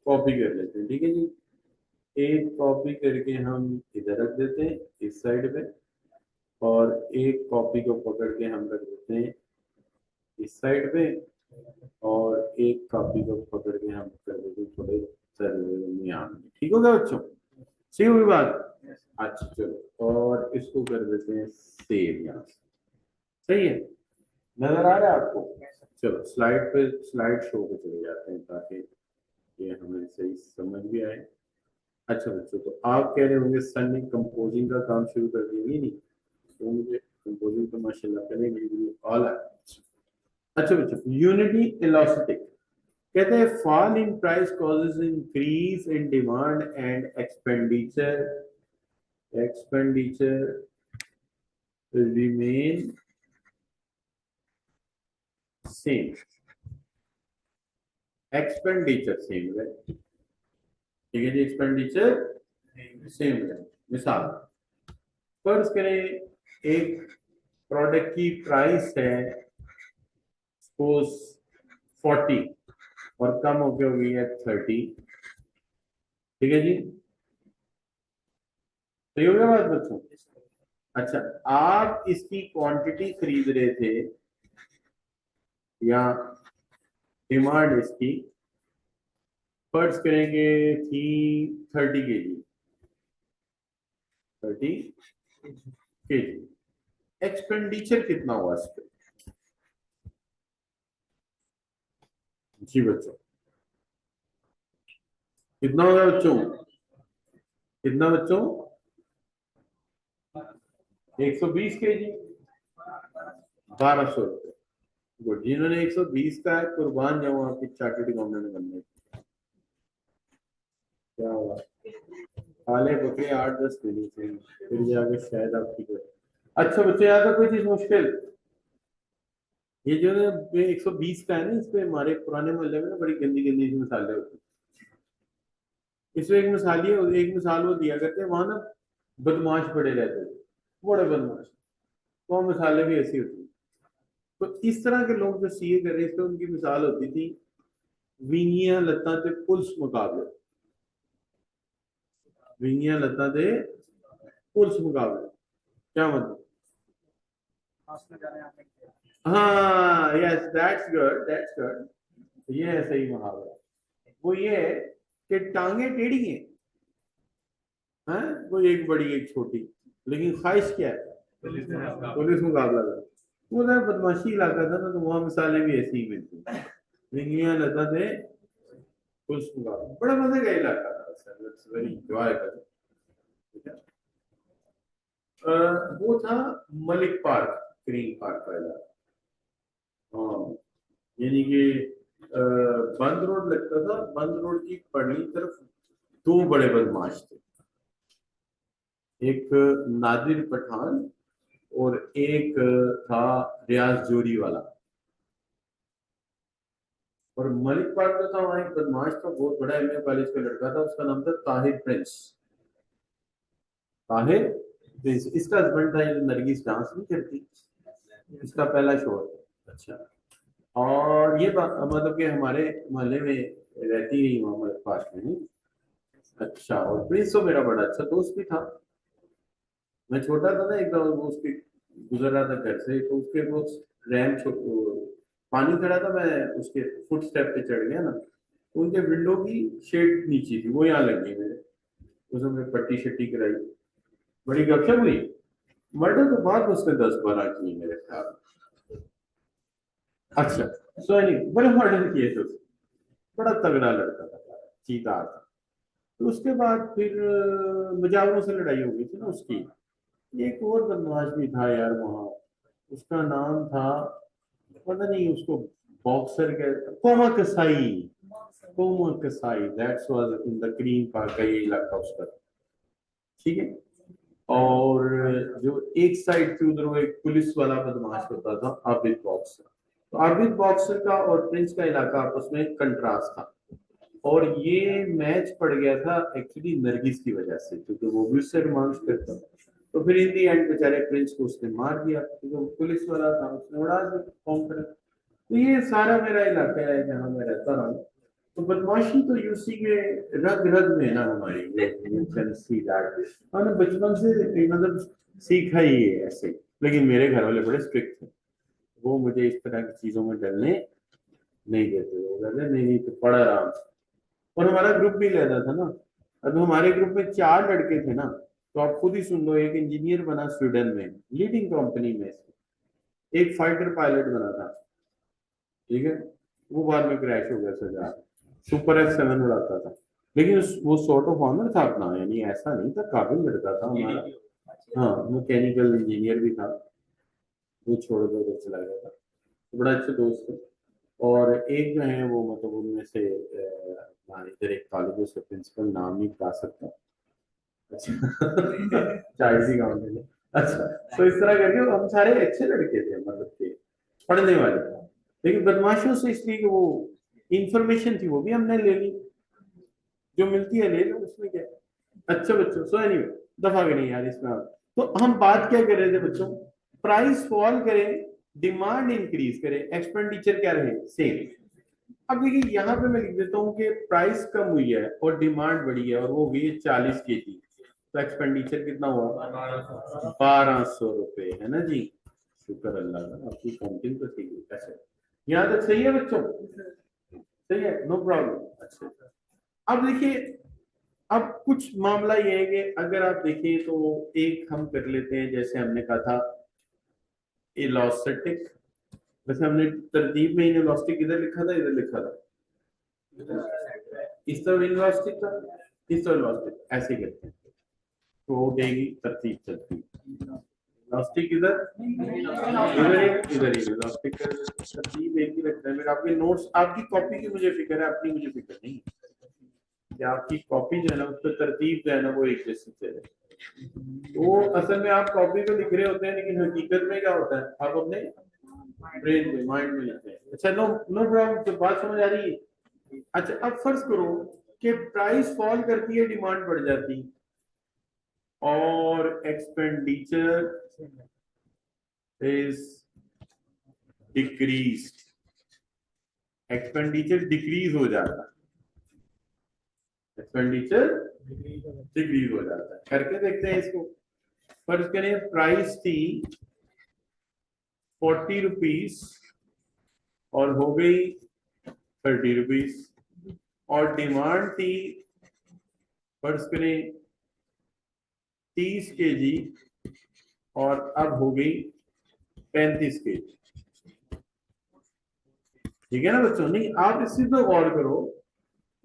Speaker 1: कॉपी कर लेते हैं, ठीक है जी। एक कॉपी करके हम इधर रख देते हैं इस साइड पे, और एक कॉपी को पकड़ के हम रख देते हैं इस साइड पे, और एक कॉपी को पकड़ के हम कर देते हैं थोड़े दरमियान में। ठीक होगा बच्चों, सही हुई बात? अच्छा चलो, और इसको कर देते हैं सेव यहाँ से। सही है, नजर आ रहा है आपको? चलो स्लाइड पे, स्लाइड शो पे चले जाते हैं ताकि ये हमें सही समझ भी आए। अच्छा बच्चों, तो आप कह रहे होंगे सर ने कंपोजिंग का काम शुरू कर दिया, नहीं नहीं, तो मुझे कंपोजिंग तो माशाल्लाह पहले मेरी ऑल है। अच्छा बच्चों, यूनिटी इलास्टिक कहते हैं fall in price causes increase in demand and expenditure remain same. Expenditure same है, ठीक है जी, एक्सपेंडिचर सेम है। मिसाल फर्ज करें एक प्रोडक्ट की प्राइस है सपोज 40 और कम होके हो गई है 30, ठीक है जी, सही हो गया बात बच्चों। अच्छा, आप इसकी क्वांटिटी खरीद रहे थे या डिमांड इसकी फर्ज करेंगे थी 30 kg, 30 kg, एक्सपेंडिचर कितना हुआ इस पे? जी बच्चों, कितना होगा बच्चों, कितना बच्चों? 120 kg, 1200 रुपये। गुड, जिन्होंने 120 का है कुर्बान जाऊं आपकी चार्टर्ड अकाउंटेंट बनने। क्या हुआ, काले बकरे 8-10 देनी चाहिए फिर जाके शायद आपकी कोई। अच्छा बच्चे, याद है कोई चीज मुश्किल? ये जो है 120 का है ना, इस पे हमारे पुराने मोहल्ले में ना बड़ी गंदी गंदी सी मसाले होते हैं। इसमें एक मिसाल ये, एक मिसाल वो दिया करते हैं, वहां ना बदमाश पड़े रहते थे, बड़े बदमाश, तो वहाँ मसाले भी ऐसी होती है। तो इस तरह के लोग जो सीए कर रहे थे उनकी मिसाल होती थी विंगियां लत्ता ते पुलिस मुकाबले, विंगियां लत्ता ते पुलिस मुकाबले। क्या मतलब? हाँ, yes, that's good, that's good, ये है सही मुहावरा। वो ये है कि टांगे टेढ़ी हैं, हैं, वो एक बड़ी एक छोटी, लेकिन ख्वाहिश क्या है? पुलिस मुकाबला था। वो जरा बदमाशी इलाका था ना, तो वहां मिसालें भी ऐसी ही मिलती, विंगियां लता थे पुलिस मुकाबला, बड़ा मजे का इलाका था सर, इट्स वेरी एंजॉयबल। वो था मलिक पार्क, ग्रीन पार्क का इलाका। हाँ, यानी कि बंद रोड लगता था, बंद रोड की पड़ली तरफ दो बड़े बदमाश थे, एक नादिर पठान और एक था रियाज जोरी वाला। और मलिक पार्क जो था वहाँ एक बदमाश था, बहुत बड़ा एमए कॉलेज का लड़का था, उसका नाम था ताहिर प्रिंस। ताहिर प्रिंस, इसका हस्बैंड था ये जो नरगिस डांस नहीं करती, इसका पहला शो था। अच्छा, और ये बात मतलब कि हमारे मोहल्ले में रहती रही मोहम्मद पास में नहीं। अच्छा, और प्रिंस तो मेरा बड़ा अच्छा दोस्त भी था। मैं छोटा था ना, एक बार वो उसके गुजर रहा था घर से, तो उसके वो रैम पानी खड़ा था, मैं उसके फुट स्टेप पे चढ़ गया ना, तो उनके विंडो की शेड नीचे थी, वो यहाँ लग गई मेरे, उसमें मैं पट्टी शट्टी कराई, बड़ी गपशप हुई। मर्डर तो बाद में उसने 10-12 किए मेरे ख्याल में। अच्छा, सो बड़े मर्डर किए थे उसने, बड़ा तगड़ा लड़का था, चीता था। तो उसके बाद फिर मुजावरों से लड़ाई हो गई थी ना उसकी। एक और बदमाश भी था यार वहाँ, उसका नाम था, पता नहीं उसको बॉक्सर के, कोमा कसाई, कोमा कसाई, that's was in the green park का ये इलाका उसका, ठीक है। और जो एक साइड थी उधर वो एक पुलिस वाला बदमाश होता था आबिद बॉक्सर। तो आबिद बॉक्सर का और प्रिंस का इलाका आपस में कंट्रास्ट था, और ये मैच पड़ गया था एक्चुअली नरगिस की वजह से, क्योंकि वो भी उससे रोमांस करता था। तो फिर इन दी एंड बेचारे प्रिंस को उसने मार दिया, क्योंकि वो पुलिस वाला था, उसने उड़ा दिया काउंटर। तो ये सारा मेरा इलाका है जहाँ मैं रहता रहा हूँ। तो बदमाशी तो यूसी के रग रग में है ना हमारी, हमने बचपन से मतलब सीखा ही है ऐसे। लेकिन मेरे घर वाले बड़े स्ट्रिक्ट थे, वो मुझे इस तरह की चीजों में डरने नहीं देते, वो कहते नहीं नहीं तो पढ़ आराम से। और हमारा ग्रुप भी लेता था ना, अब हमारे ग्रुप में 4 लड़के थे ना, तो आप खुद ही सुन लो, एक इंजीनियर बना स्वीडन में लीडिंग कंपनी में, एक फाइटर पायलट बना था, ठीक है, वो बाद में क्रैश हो गया सजा, सुपर F7 उड़ाता था। लेकिन वो सॉर्ट ऑफ ऑनर था अपना, यानी ऐसा नहीं था, काबिल लड़का था हमारा। हाँ, मैकेनिकल इंजीनियर भी था। वो छोड़ कर उधर चला गया था, तो बड़ा अच्छा दोस्त है। और एक जो है वो मतलब उनमें से इधर एक कॉलेज उसका प्रिंसिपल, नाम नहीं बता सकता। अच्छा चार्टर्ड अकाउंटेंट है। अच्छा, तो इस तरह करके हम सारे अच्छे लड़के थे, मतलब के पढ़ने वाले। लेकिन बदमाशों से इसलिए कि वो इंफॉर्मेशन थी वो भी हमने ले ली, जो मिलती है ले लो, उसमें क्या है। अच्छा बच्चों, सो एनीवे दफा करें यार इसमें आप। तो हम बात क्या कर रहे थे बच्चों, प्राइस फॉल करे, डिमांड इंक्रीज करे, एक्सपेंडिचर क्या रहे सेम। अब देखिए यहाँ पे मैं लिख देता हूँ कि प्राइस कम हुई है और डिमांड बढ़ी है और वो हुई है 40 kg, तो एक्सपेंडिचर कितना हुआ 1200 रुपए, है ना जी। शुक्र अल्लाह का, आपकी काउंटिंग तो ठीक है। अच्छा, यहाँ तक सही है बच्चों, सही है, नो प्रॉब्लम। अच्छा, अब देखिए, अब कुछ मामला ये है कि अगर आप देखें तो एक हम कर लेते हैं, जैसे हमने कहा था इलास्टिक। वैसे हमने तरतीब में इलास्टिक इधर लिखा था, इधर लिखा था, इस तरह इलास्टिक था, इस तरह इलास्टिक, ऐसे करते हैं तो हो जाएगी तरतीब चलती। इलास्टिक इधर, इधर एक, इधर एक इलास्टिक, तरतीब एक ही रखते हैं। मेरे आपके नोट्स, आपकी कॉपी की मुझे फिक्र है, अपनी मुझे फिक्र नहीं कि आपकी कॉपी जो है ना उस पर तरतीब जो है ना वो एक जैसी चले। तो असल में आप कॉपी पे लिख रहे होते हैं, लेकिन हकीकत में क्या होता है, आप अपने ब्रेन में, माइंड में लिखते हैं। अच्छा, नो नो प्रॉब्लम, तो बात समझ आ रही है। अच्छा, अब फर्ज करो कि प्राइस फॉल करती है, डिमांड बढ़ जाती, और expenditure is decreased, expenditure decrease हो जाता है, एक्सपेंडिचर डिक्रीज हो जाता है। करके देखते हैं इसको। फर्ज करें प्राइस थी 40 रुपीज और हो गई 30 रुपीज, और डिमांड थी फर्ज करें 30 kg और अब हो गई 35 kg। ठीक है ना बच्चों, नहीं आप इसी पे गौर करो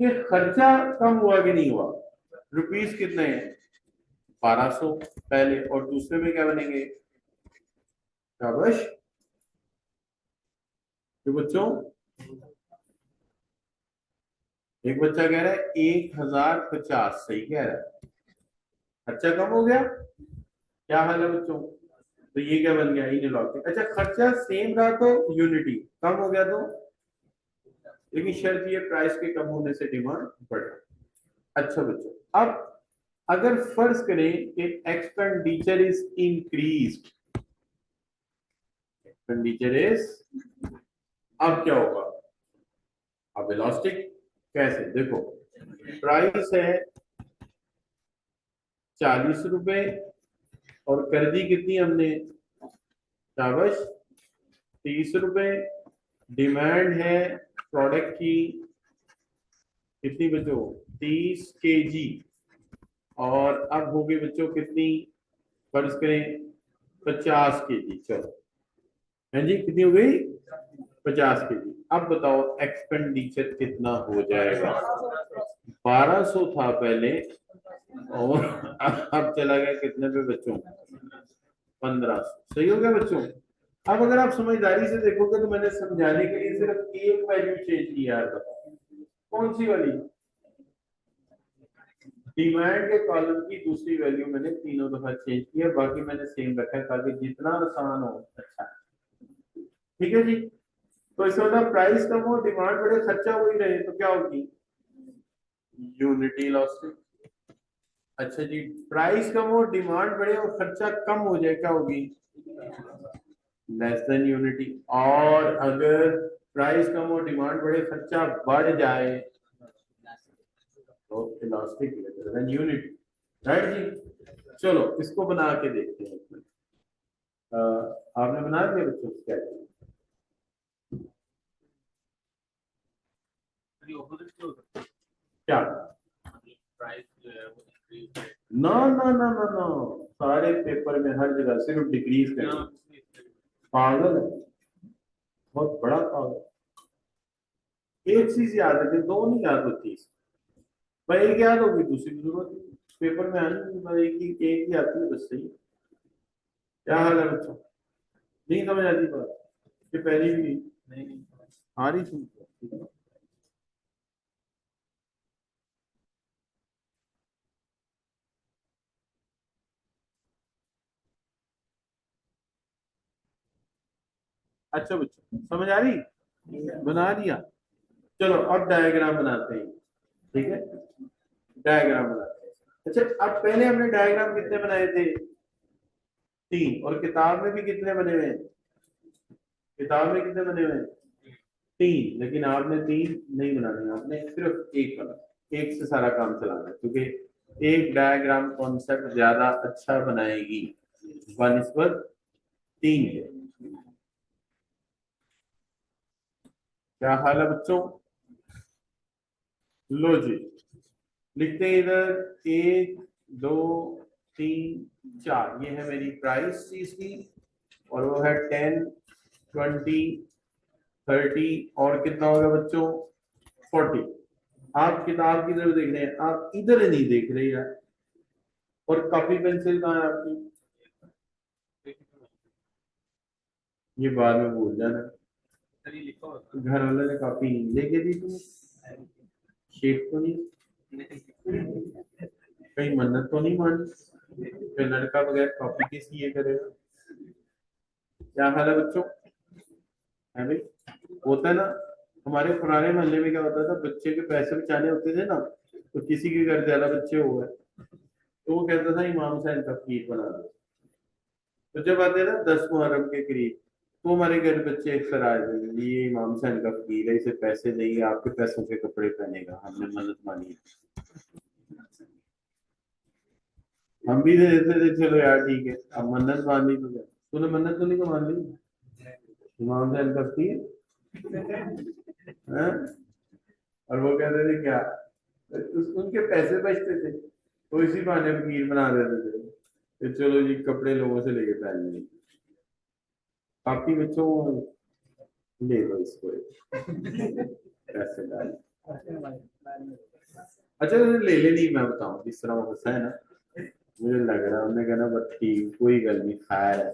Speaker 1: कि खर्चा कम हुआ कि नहीं हुआ। रुपीस कितने हैं 1200 पहले, और दूसरे में क्या बनेंगे शाबाश तो बच्चों। एक बच्चा कह रहा है 1050, सही कह रहा है, खर्चा कम हो गया। क्या हाल है बच्चों, तो ये क्या बन गया इनलॉजिक। अच्छा, खर्चा सेम रहा तो यूनिटी, कम हो गया तो, लेकिन शर्त ये प्राइस के कम होने से डिमांड बढ़ा। अच्छा बच्चों, अब अगर फर्ज करें कि expenditure is increased, expenditure is, अब क्या होगा, अब इलास्टिक कैसे देखो, प्राइस है 40 रुपए और कर दी कितनी हमने शाबाश 30 रुपए, डिमांड है प्रोडक्ट की कितनी बच्चों 30 kg, और अब हो गई बच्चों कितनी, फर्ज करें 50 kg, चलो हाँ जी कितनी हो गई 50 kg। अब बताओ एक्सपेंडिचर कितना हो जाएगा, 1200 था पहले और अब चला गया कितने पे बच्चों 1500, सही हो गया बच्चों। अब अगर आप समझदारी से देखोगे तो मैंने समझाने के लिए सिर्फ एक वैल्यू चेंज की यार, बताओ कौन सी वाली, डिमांड के कॉलम की दूसरी वैल्यू मैंने तीनों दफा चेंज किया, बाकी मैंने सेम रखा है ताकि जितना आसान हो। अच्छा ठीक है जी, तो इसका मतलब प्राइस कम हो डिमांड बढ़े खर्चा वही रहे तो क्या होगी यूनिटी लॉस। अच्छा जी, प्राइस कम हो डिमांड बढ़े और खर्चा कम हो जाए क्या होगी लेस देन यूनिटी, और अगर प्राइस कम हो डिमांड बढ़े खर्चा बढ़ जाए तो elastic greater than unity, right जी। चलो इसको बना के देखते हैं। आपने बना दिया बच्चों क्या, क्या no no no no no, सारे पेपर में हर जगह सिर्फ डिक्रीज करें, पागल है, बहुत बड़ा पागल। एक चीज याद रखें, दो नहीं याद होती, भाई एक याद होगी दूसरी की जरूरत नहीं। पेपर में आनी नहीं, भाई एक ही आती है बस। सही। क्या हाल है बच्चों? नहीं समझ आती बात? ये पहली भी नहीं आ रही थी। अच्छा बच्चों समझ आ रही? बना दिया। चलो अब डायग्राम बनाते हैं। ठीक है, डायग्राम बनाते हैं। अच्छा अब पहले हमने डायग्राम कितने बनाए थे? 3। और किताब में भी कितने बने हुए हैं? किताब में कितने बने हुए हैं? 3। लेकिन आपने 3 नहीं बनाने, आपने सिर्फ एक बना। एक से सारा काम चलाना है, क्योंकि एक डायग्राम कॉन्सेप्ट ज्यादा अच्छा बनाएगी बनिस्बत 3 के। क्या हाल है बच्चों? लो जी, लिखते हैं इधर 1 2 3 4। ये है मेरी प्राइस चीज की, और वो है 10 20 30। और कितना होगा बच्चों? 40। आप किताब की तरफ देख रहे हैं, आप इधर नहीं देख रहे यार। और कॉपी पेंसिल कहाँ है आपकी? ये बाद में भूल जाना। घर वाले ने कॉपी नहीं लेके दी तुम्हें? शेप तो नहीं? कहीं मन्नत तो नहीं मानी? फिर लड़का बगैर कॉपी किस ये करेगा? क्या हाल है बच्चों? है भाई? होता है ना। हमारे पुराने मोहल्ले में क्या होता था, बच्चे के पैसे बचाने होते थे ना, तो किसी के घर ज्यादा बच्चे हो गए तो वो कहता था इमाम हुसैन का खीर बना दो। तो जब आते ना 10 मुहर्रम के करीब, तो हमारे घर बच्चे अक्सर आ जाते थे, ये इमाम हुसैन का फकीर है, इसे पैसे देंगे, आपके पैसों के कपड़े पहनेगा, हमने मन्नत मानी है। हम भी दे देते थे, चलो यार ठीक है, अब मन्नत मान ली तो क्या, तूने मन्नत तो नहीं को मान ली? इमाम हुसैन का फकीर हैं? और वो कहते थे क्या, उनके पैसे बचते थे तो इसी बहाने फकीर बना देते थे कि चलो जी कपड़े लोगों से लेके पहन लेंगे। काफी बच्चों ले लो इसको, पैसे डाल। अच्छा ले लेनी, मैं बताऊं जिस तरह वो हंसा है ना, मुझे लग रहा है उन्होंने कहना बस ठीक, कोई गल नहीं, खैर है,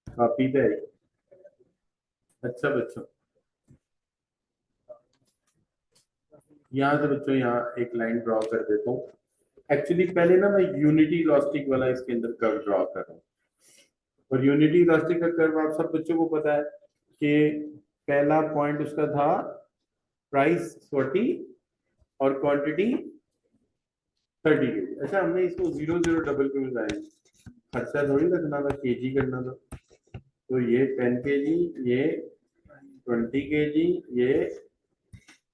Speaker 1: काफी तो है। अच्छा बच्चों, यहाँ से बच्चों यहाँ एक लाइन ड्रॉ कर देता हूँ। एक्चुअली पहले ना मैं यूनिटी लॉस्टिक वाला इसके अंदर कर्व ड्रॉ कर रहा हूँ। और यूनिटी लॉस्टिक का कर्व आप सब बच्चों को पता है कि पहला पॉइंट उसका था प्राइस 40 और क्वांटिटी 30 के। अच्छा हमने इसको 0 0 डबल क्यों लगाए? खर्चा थोड़ी रखना था, केजी करना था। तो ये 10 kg, ये 20 kg, ये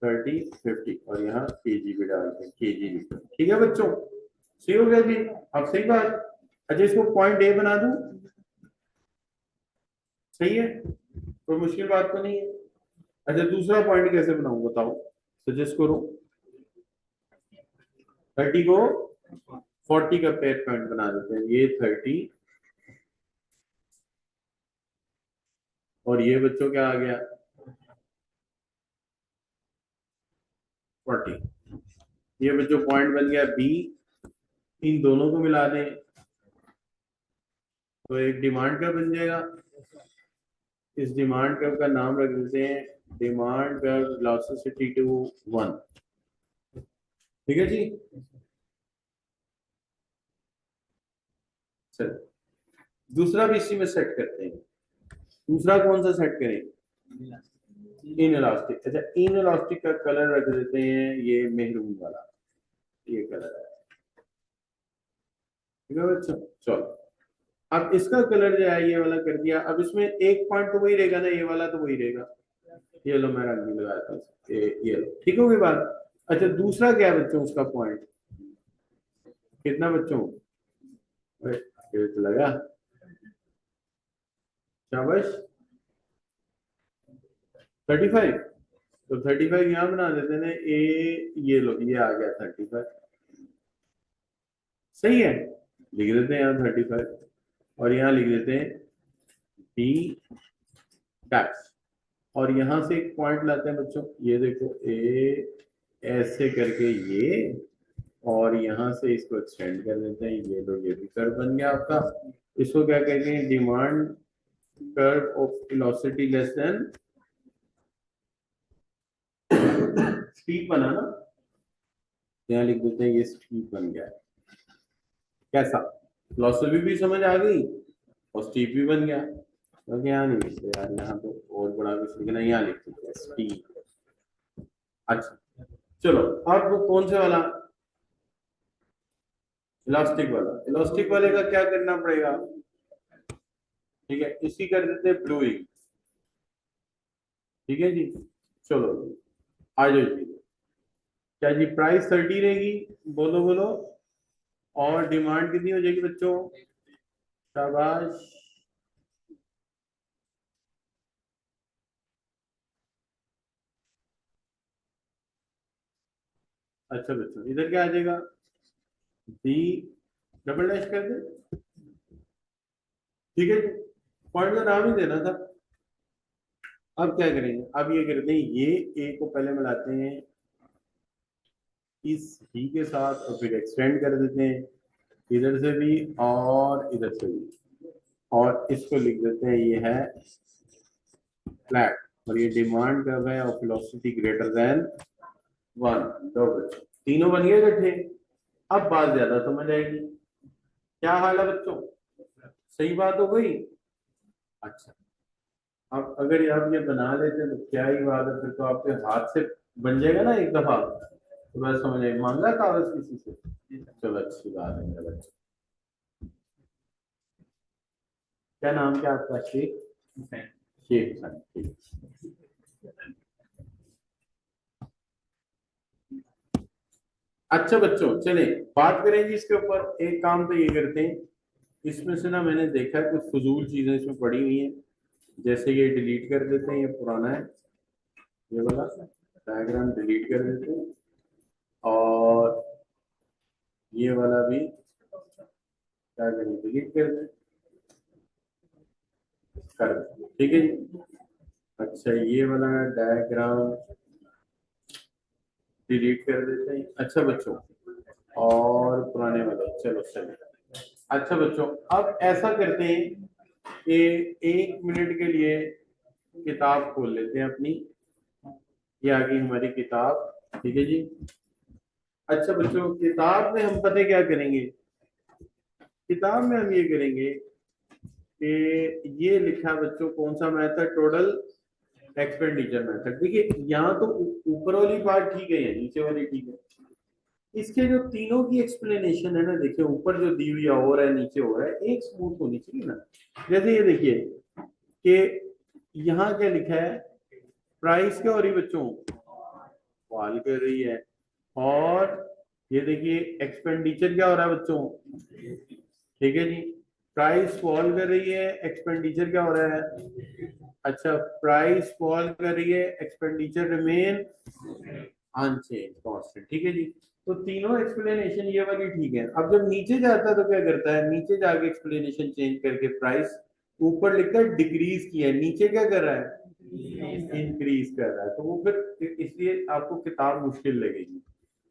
Speaker 1: 30 50, और यहाँ केजी भी डालते हैं, केजी लीटर। ठीक है बच्चों, सही हो गया जी? अब सही बात। अच्छा इसको पॉइंट ए बना दूं? सही है, कोई मुश्किल बात तो नहीं है। अच्छा दूसरा पॉइंट कैसे बनाऊं बताओ, सजेस्ट करो। 30 को 40 का पेयर पॉइंट बना देते हैं, ये 30 और ये बच्चों क्या आ गया 40। ये बच्चों पॉइंट बन गया बी। इन दोनों को मिला दें तो एक डिमांड कर्व बन जाएगा। इस डिमांड कर्व का नाम रख देते हैं डिमांड कर्व वेलोसिटी टू 1। ठीक है जी। चलो दूसरा भी इसी में सेट करते हैं। दूसरा कौन सा सेट करें? In elastic. अच्छा इन इलास्टिक का कलर रख देते हैं ये मेहरून वाला, ये कलर है। ठीक है बच्चों, चलो अब इसका कलर जो है ये वाला कर दिया। अब इसमें एक पॉइंट तो वही रहेगा ना, ये वाला तो वही रहेगा। ये लो मैं रंग भी लगाया था, ये लो, ठीक होगी बात। अच्छा दूसरा क्या है बच्चों उसका पॉइंट? कितना बच्चों? ये तो लगा, शाबाश। 35। तो 35 यहाँ बना देते ना ए, ये लो ये आ गया 35। सही है, लिख देते हैं यहाँ 35 और यहाँ लिख देते हैं बी डैश। और यहाँ से एक पॉइंट लाते हैं बच्चों, ये देखो ए ऐसे करके ये, और यहां से इसको एक्सटेंड कर देते हैं, ये लो ये भी कर्व बन गया आपका। इसको क्या कहते हैं, demand curve of velocity less than speed बना ना, यहाँ लिख देते हैं ये स्पीड बन गया। कैसा, फिलोसफी भी समझ आ गई और स्टीप भी बन गया। तो यहाँ नहीं लिखते यार, यहाँ तो और बड़ा कुछ लिखना, यहाँ लिख देते हैं स्टीप। अच्छा चलो, अब वो कौन से वाला, इलास्टिक वाला। इलास्टिक वाले का क्या करना पड़ेगा, ठीक है, इसी कर देते हैं ब्लूइंग। ठीक है जी, चलो आ जाओ जी। क्या जी, प्राइस 30 रहेगी, बोलो बोलो, और डिमांड कितनी हो जाएगी बच्चों, शाबाश, अच्छा बच्चों इधर क्या आ जाएगा, डी डबल डैश कर दे। ठीक है, पॉइंट का नाम ही देना था। अब क्या करेंगे, अब ये करते हैं, ये ए को पहले मिलाते हैं इस ही के साथ, और फिर एक्सटेंड कर देते हैं इधर से भी और इधर से भी, और इसको लिख देते हैं ये है फ्लैट, और ये डिमांड कर रहे हैं और वेलोसिटी ग्रेटर देन 1। दो बच्चों, तीनों बन गए इकट्ठे। अब बात ज्यादा समझ आएगी। क्या हाल है बच्चों, सही बात हो गई। अच्छा, अब अगर आप ये बना लेते हैं तो क्या ही बात है, फिर तो आपके हाथ से बन जाएगा ना एक दफा, तो बस समझ आए, मांगा कागज किसी से, चलो अच्छी बात है मेरा बच्चा। क्या नाम क्या आपका, शेख, शेख हुसैन, ठीक। अच्छा बच्चों चले बात करें जी इसके ऊपर। एक काम तो ये करते हैं, इसमें से ना मैंने देखा है कुछ फजूल चीजें इसमें पड़ी हुई हैं, जैसे ये डिलीट कर देते हैं, ये पुराना है, ये वाला डायग्राम डिलीट कर देते हैं, और ये वाला भी क्या करें, डिलीट कर दें, ठीक है जी। अच्छा ये वाला डायग्राम डिलीट कर देते हैं। अच्छा बच्चों, और पुराने वाले चलो चलो। अच्छा बच्चों, अब ऐसा करते हैं कि 1 मिनट के लिए किताब खोल लेते हैं अपनी, ये आ गई हमारी किताब, ठीक है जी। अच्छा बच्चों, किताब में हम पता क्या करेंगे, किताब में हम ये करेंगे कि ये लिखा बच्चों कौन सा मेथड, टोटल एक्सपेंडिचर मेथड। देखिए यहाँ तो ऊपर वाली पार्ट ठीक है, नीचे वाली ठीक है, इसके जो तीनों की एक्सप्लेनेशन है ना, देखिए ऊपर जो दी हुई हो रहा है, नीचे हो रहा है, एक स्मूथ होनी चाहिए ना। जैसे ये देखिए कि यहाँ क्या लिखा है, प्राइस क्या हो रही बच्चों, फॉल कर रही है, और ये देखिए एक्सपेंडिचर क्या हो रहा है बच्चों, ठीक है जी, प्राइस फॉल कर रही है, एक्सपेंडिचर क्या हो रहा है, अच्छा प्राइस फॉल कर रही है, एक्सपेंडिचर रिमेन अनचेंज कांस्टेंट, ठीक है जी। तो तीनों एक्सप्लेनेशन ये वाली ठीक है। अब जब नीचे जाता है तो क्या करता है, नीचे जाके एक्सप्लेनेशन चेंज करके प्राइस ऊपर लिखता है डिक्रीज किया है, नीचे क्या कर रहा है, इंक्रीज कर रहा है, तो वो फिर इसलिए आपको किताब मुश्किल लगेगी।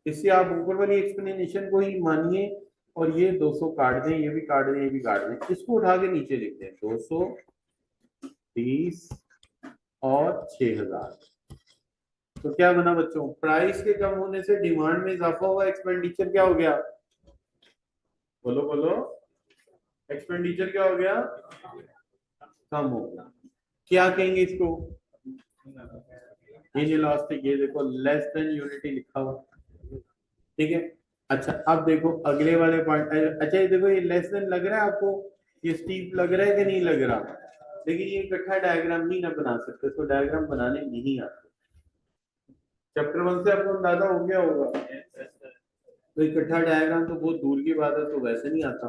Speaker 1: इससे आप ऊपर वाली एक्सप्लेनेशन को ही मानिए, और ये 200 काट दें, ये भी काट दें, ये भी काट दें, इसको उठा के नीचे लिखते हैं 230 और 6000। तो क्या बना बच्चों, प्राइस के कम होने से डिमांड में इजाफा हुआ, एक्सपेंडिचर क्या हो गया, बोलो बोलो, एक्सपेंडिचर क्या हो गया, कम हो गया। क्या कहेंगे इसको, इनइलास्टिक, ये देखो लेस देन यूनिटी लिखा हुआ, ठीक है। अच्छा अब देखो अगले वाले पॉइंट, अच्छा ये देखो, ये लेस देन लग रहा है आपको, ये स्टीप लग रहा है कि नहीं लग रहा, लेकिन ये इकट्ठा डायग्राम नहीं ना बना सकते, तो डायग्राम बनाने नहीं आते। चैप्टर 1 से आपको अंदाजा हो गया होगा, तो इकट्ठा डायग्राम तो बहुत दूर की बात है, तो वैसे नहीं आता।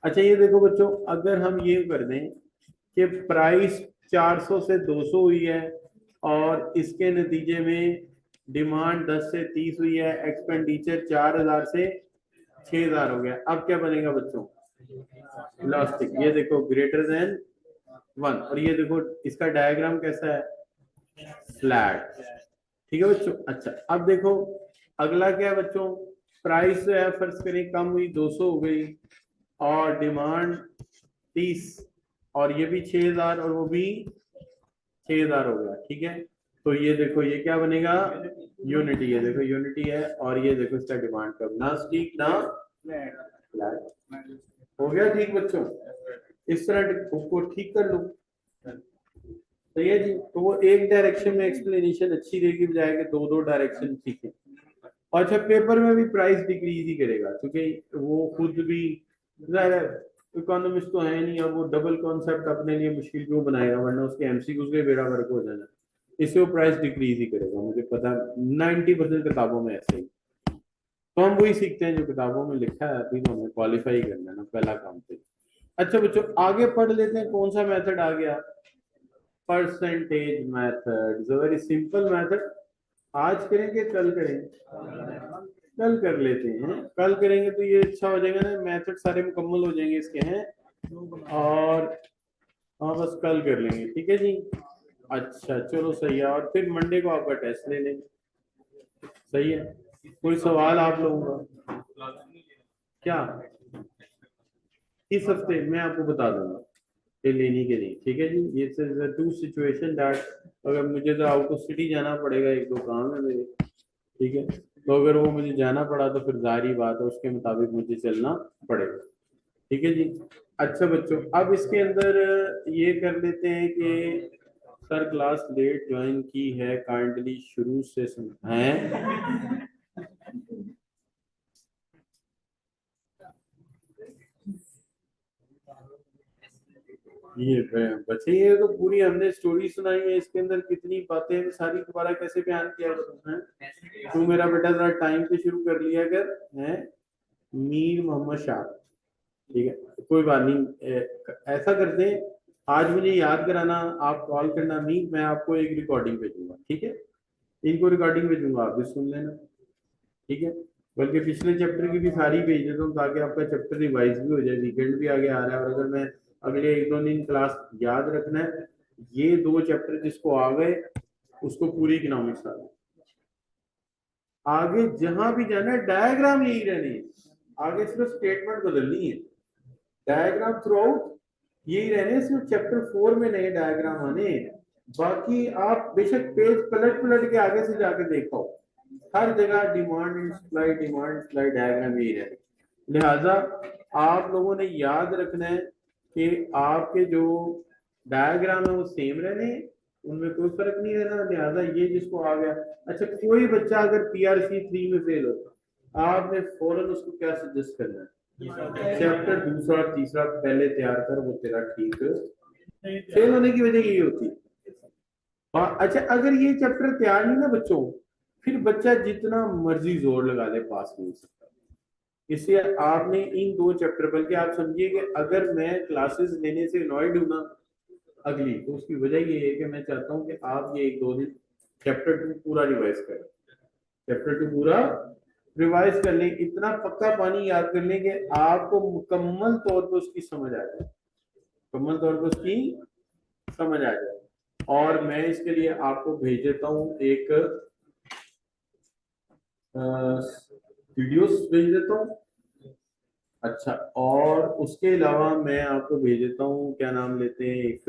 Speaker 1: अच्छा ये देखो बच्चों, अगर हम ये कर दें कि प्राइस 400 से 200 हुई है, और इसके नतीजे में डिमांड 10 से 30 हुई है, एक्सपेंडिचर 4000 से 6000 हो गया, अब क्या बनेगा बच्चों, इलास्टिक, ये देखो ग्रेटर देन 1, और ये देखो इसका डायग्राम कैसा है, फ्लैट, ठीक है बच्चों। अच्छा अब देखो अगला क्या है बच्चों, प्राइस जो है फर्ज करें कम हुई 200 हो गई और डिमांड 30 और ये भी 6000 और वो भी 6000 हो गया, ठीक है। तो ये देखो ये क्या बनेगा, यूनिटी है, देखो यूनिटी है और ये देखो इसका डिमांड कम, ना स्टीक ना फ्लैट। हो गया ठीक बच्चों, इस तरह को ठीक कर लो, सही है जी। तो वो एक डायरेक्शन में एक्सप्लेनेशन अच्छी रहेगी बजाय के दो दो डायरेक्शन सीखे। अच्छा पेपर में भी प्राइस डिक्रीज ही करेगा क्योंकि वो खुद भी इकोनॉमिस्ट तो है नहीं, अब वो डबल कॉन्सेप्ट अपने लिए मुश्किल क्यों बनाएगा, वरना उसके एमसीक्यूज के बेड़ा वर्क हो जाना, इससे वो प्राइस डिक्रीज ही करेगा, मुझे पता 90% किताबों में ऐसे ही। तो हम वही सीखते हैं जो किताबों में लिखा है, अभी तो हमें क्वालिफाई करना है ना, पहला काम तो। अच्छा बच्चों आगे पढ़ लेते हैं, कौन सा मेथड आ गया, percentage method, very simple method. आज करेंगे कल करेंगे, कल कर लेते हैं, कल करेंगे तो ये अच्छा हो जाएगा ना, मेथड सारे मुकम्मल हो जाएंगे इसके हैं, और हाँ बस कल कर लेंगे, ठीक है जी। अच्छा चलो सही है, और फिर मंडे को आपका टेस्ट ले लेंगे, सही है। कोई सवाल आप लोगों का क्या, इस हफ्ते मैं आपको बता दूंगा ये लेने के लिए, ठीक है जी। ये टू सिचुएशन दैट अगर मुझे तो आउट ऑफ सिटी जाना पड़ेगा, एक दो काम है मेरे, ठीक है। तो अगर वो मुझे जाना पड़ा तो फिर जारी बात है उसके मुताबिक मुझे चलना पड़ेगा, ठीक है जी। अच्छा बच्चों अब इसके अंदर ये कर लेते हैं कि सर क्लास लेट ज्वाइन की है, काइंडली शुरू से सुन हैं। ये बच्चे ये तो पूरी हमने स्टोरी सुनाई है, इसके अंदर कितनी बातें हैं सारी दोबारा कैसे बयान किया है। तू मेरा बेटा जरा टाइम पे शुरू कर लिया कर, है मीर मोहम्मद शाह, ठीक है कोई बात नहीं, ऐसा करते हैं आज मुझे याद कराना, आप कॉल करना मीर, मैं आपको एक रिकॉर्डिंग भेजूंगा, ठीक है। इनको रिकॉर्डिंग भेजूंगा, आप भी सुन लेना, ठीक है। बल्कि पिछले चैप्टर की भी सारी भेज देता हूँ ताकि आपका चैप्टर रिवाइज भी हो जाए, वीकेंड भी आगे आ रहा है, और अगर मैं अगले एक दो दिन क्लास याद रखना है, ये दो चैप्टर जिसको आ गए उसको पूरी इकोनॉमिक्स आ गई, आगे जहां भी जाना है डायग्राम यही रहने हैं, आगे सिर्फ स्टेटमेंट बदलनी है, डायग्राम थ्रू आउट यही रहने, सिर्फ चैप्टर 4 में नए डायग्राम आने, बाकी आप बेशक पेज पलट पलट के आगे से जाके देखो, हर जगह demand and supply, demand and supply diagram यही है। लिहाजा आप लोगों ने याद रखना है कि आपके जो डायग्राम है वो सेम रहने, उनमें कोई फर्क नहीं रहना, लिहाजा ये जिसको आ गया। अच्छा कोई बच्चा अगर पीआरसी 3 में फेल होता, आपने फौरन उसको क्या सजेस्ट करना है, चैप्टर दूसरा तीसरा पहले तैयार कर, वो तेरा ठीक, फेल होने की वजह यही होती है। अच्छा अगर ये चैप्टर तैयार नहीं ना बच्चों, फिर बच्चा जितना मर्जी जोर लगा ले पास नहीं हो सकता, इसलिए आपने इन दो चैप्टर, बल्कि आप समझिए कि अगर मैं क्लासेस लेने से अनॉयड हूं ना अगली, तो उसकी वजह ये है कि मैं चाहता हूं कि आप ये एक दो दिन चैप्टर 2 पूरा रिवाइज करें, चैप्टर 2 पूरा रिवाइज कर लें, इतना पक्का पानी याद कर लें कि आपको मुकम्मल तौर पर उसकी समझ आ जाए, मुकम्मल तौर पर उसकी समझ आ जाए। और मैं इसके लिए आपको भेज देता हूँ एक वीडियोस भेज देता हूँ। अच्छा और उसके अलावा मैं आपको भेज देता हूँ, क्या नाम लेते हैं, एक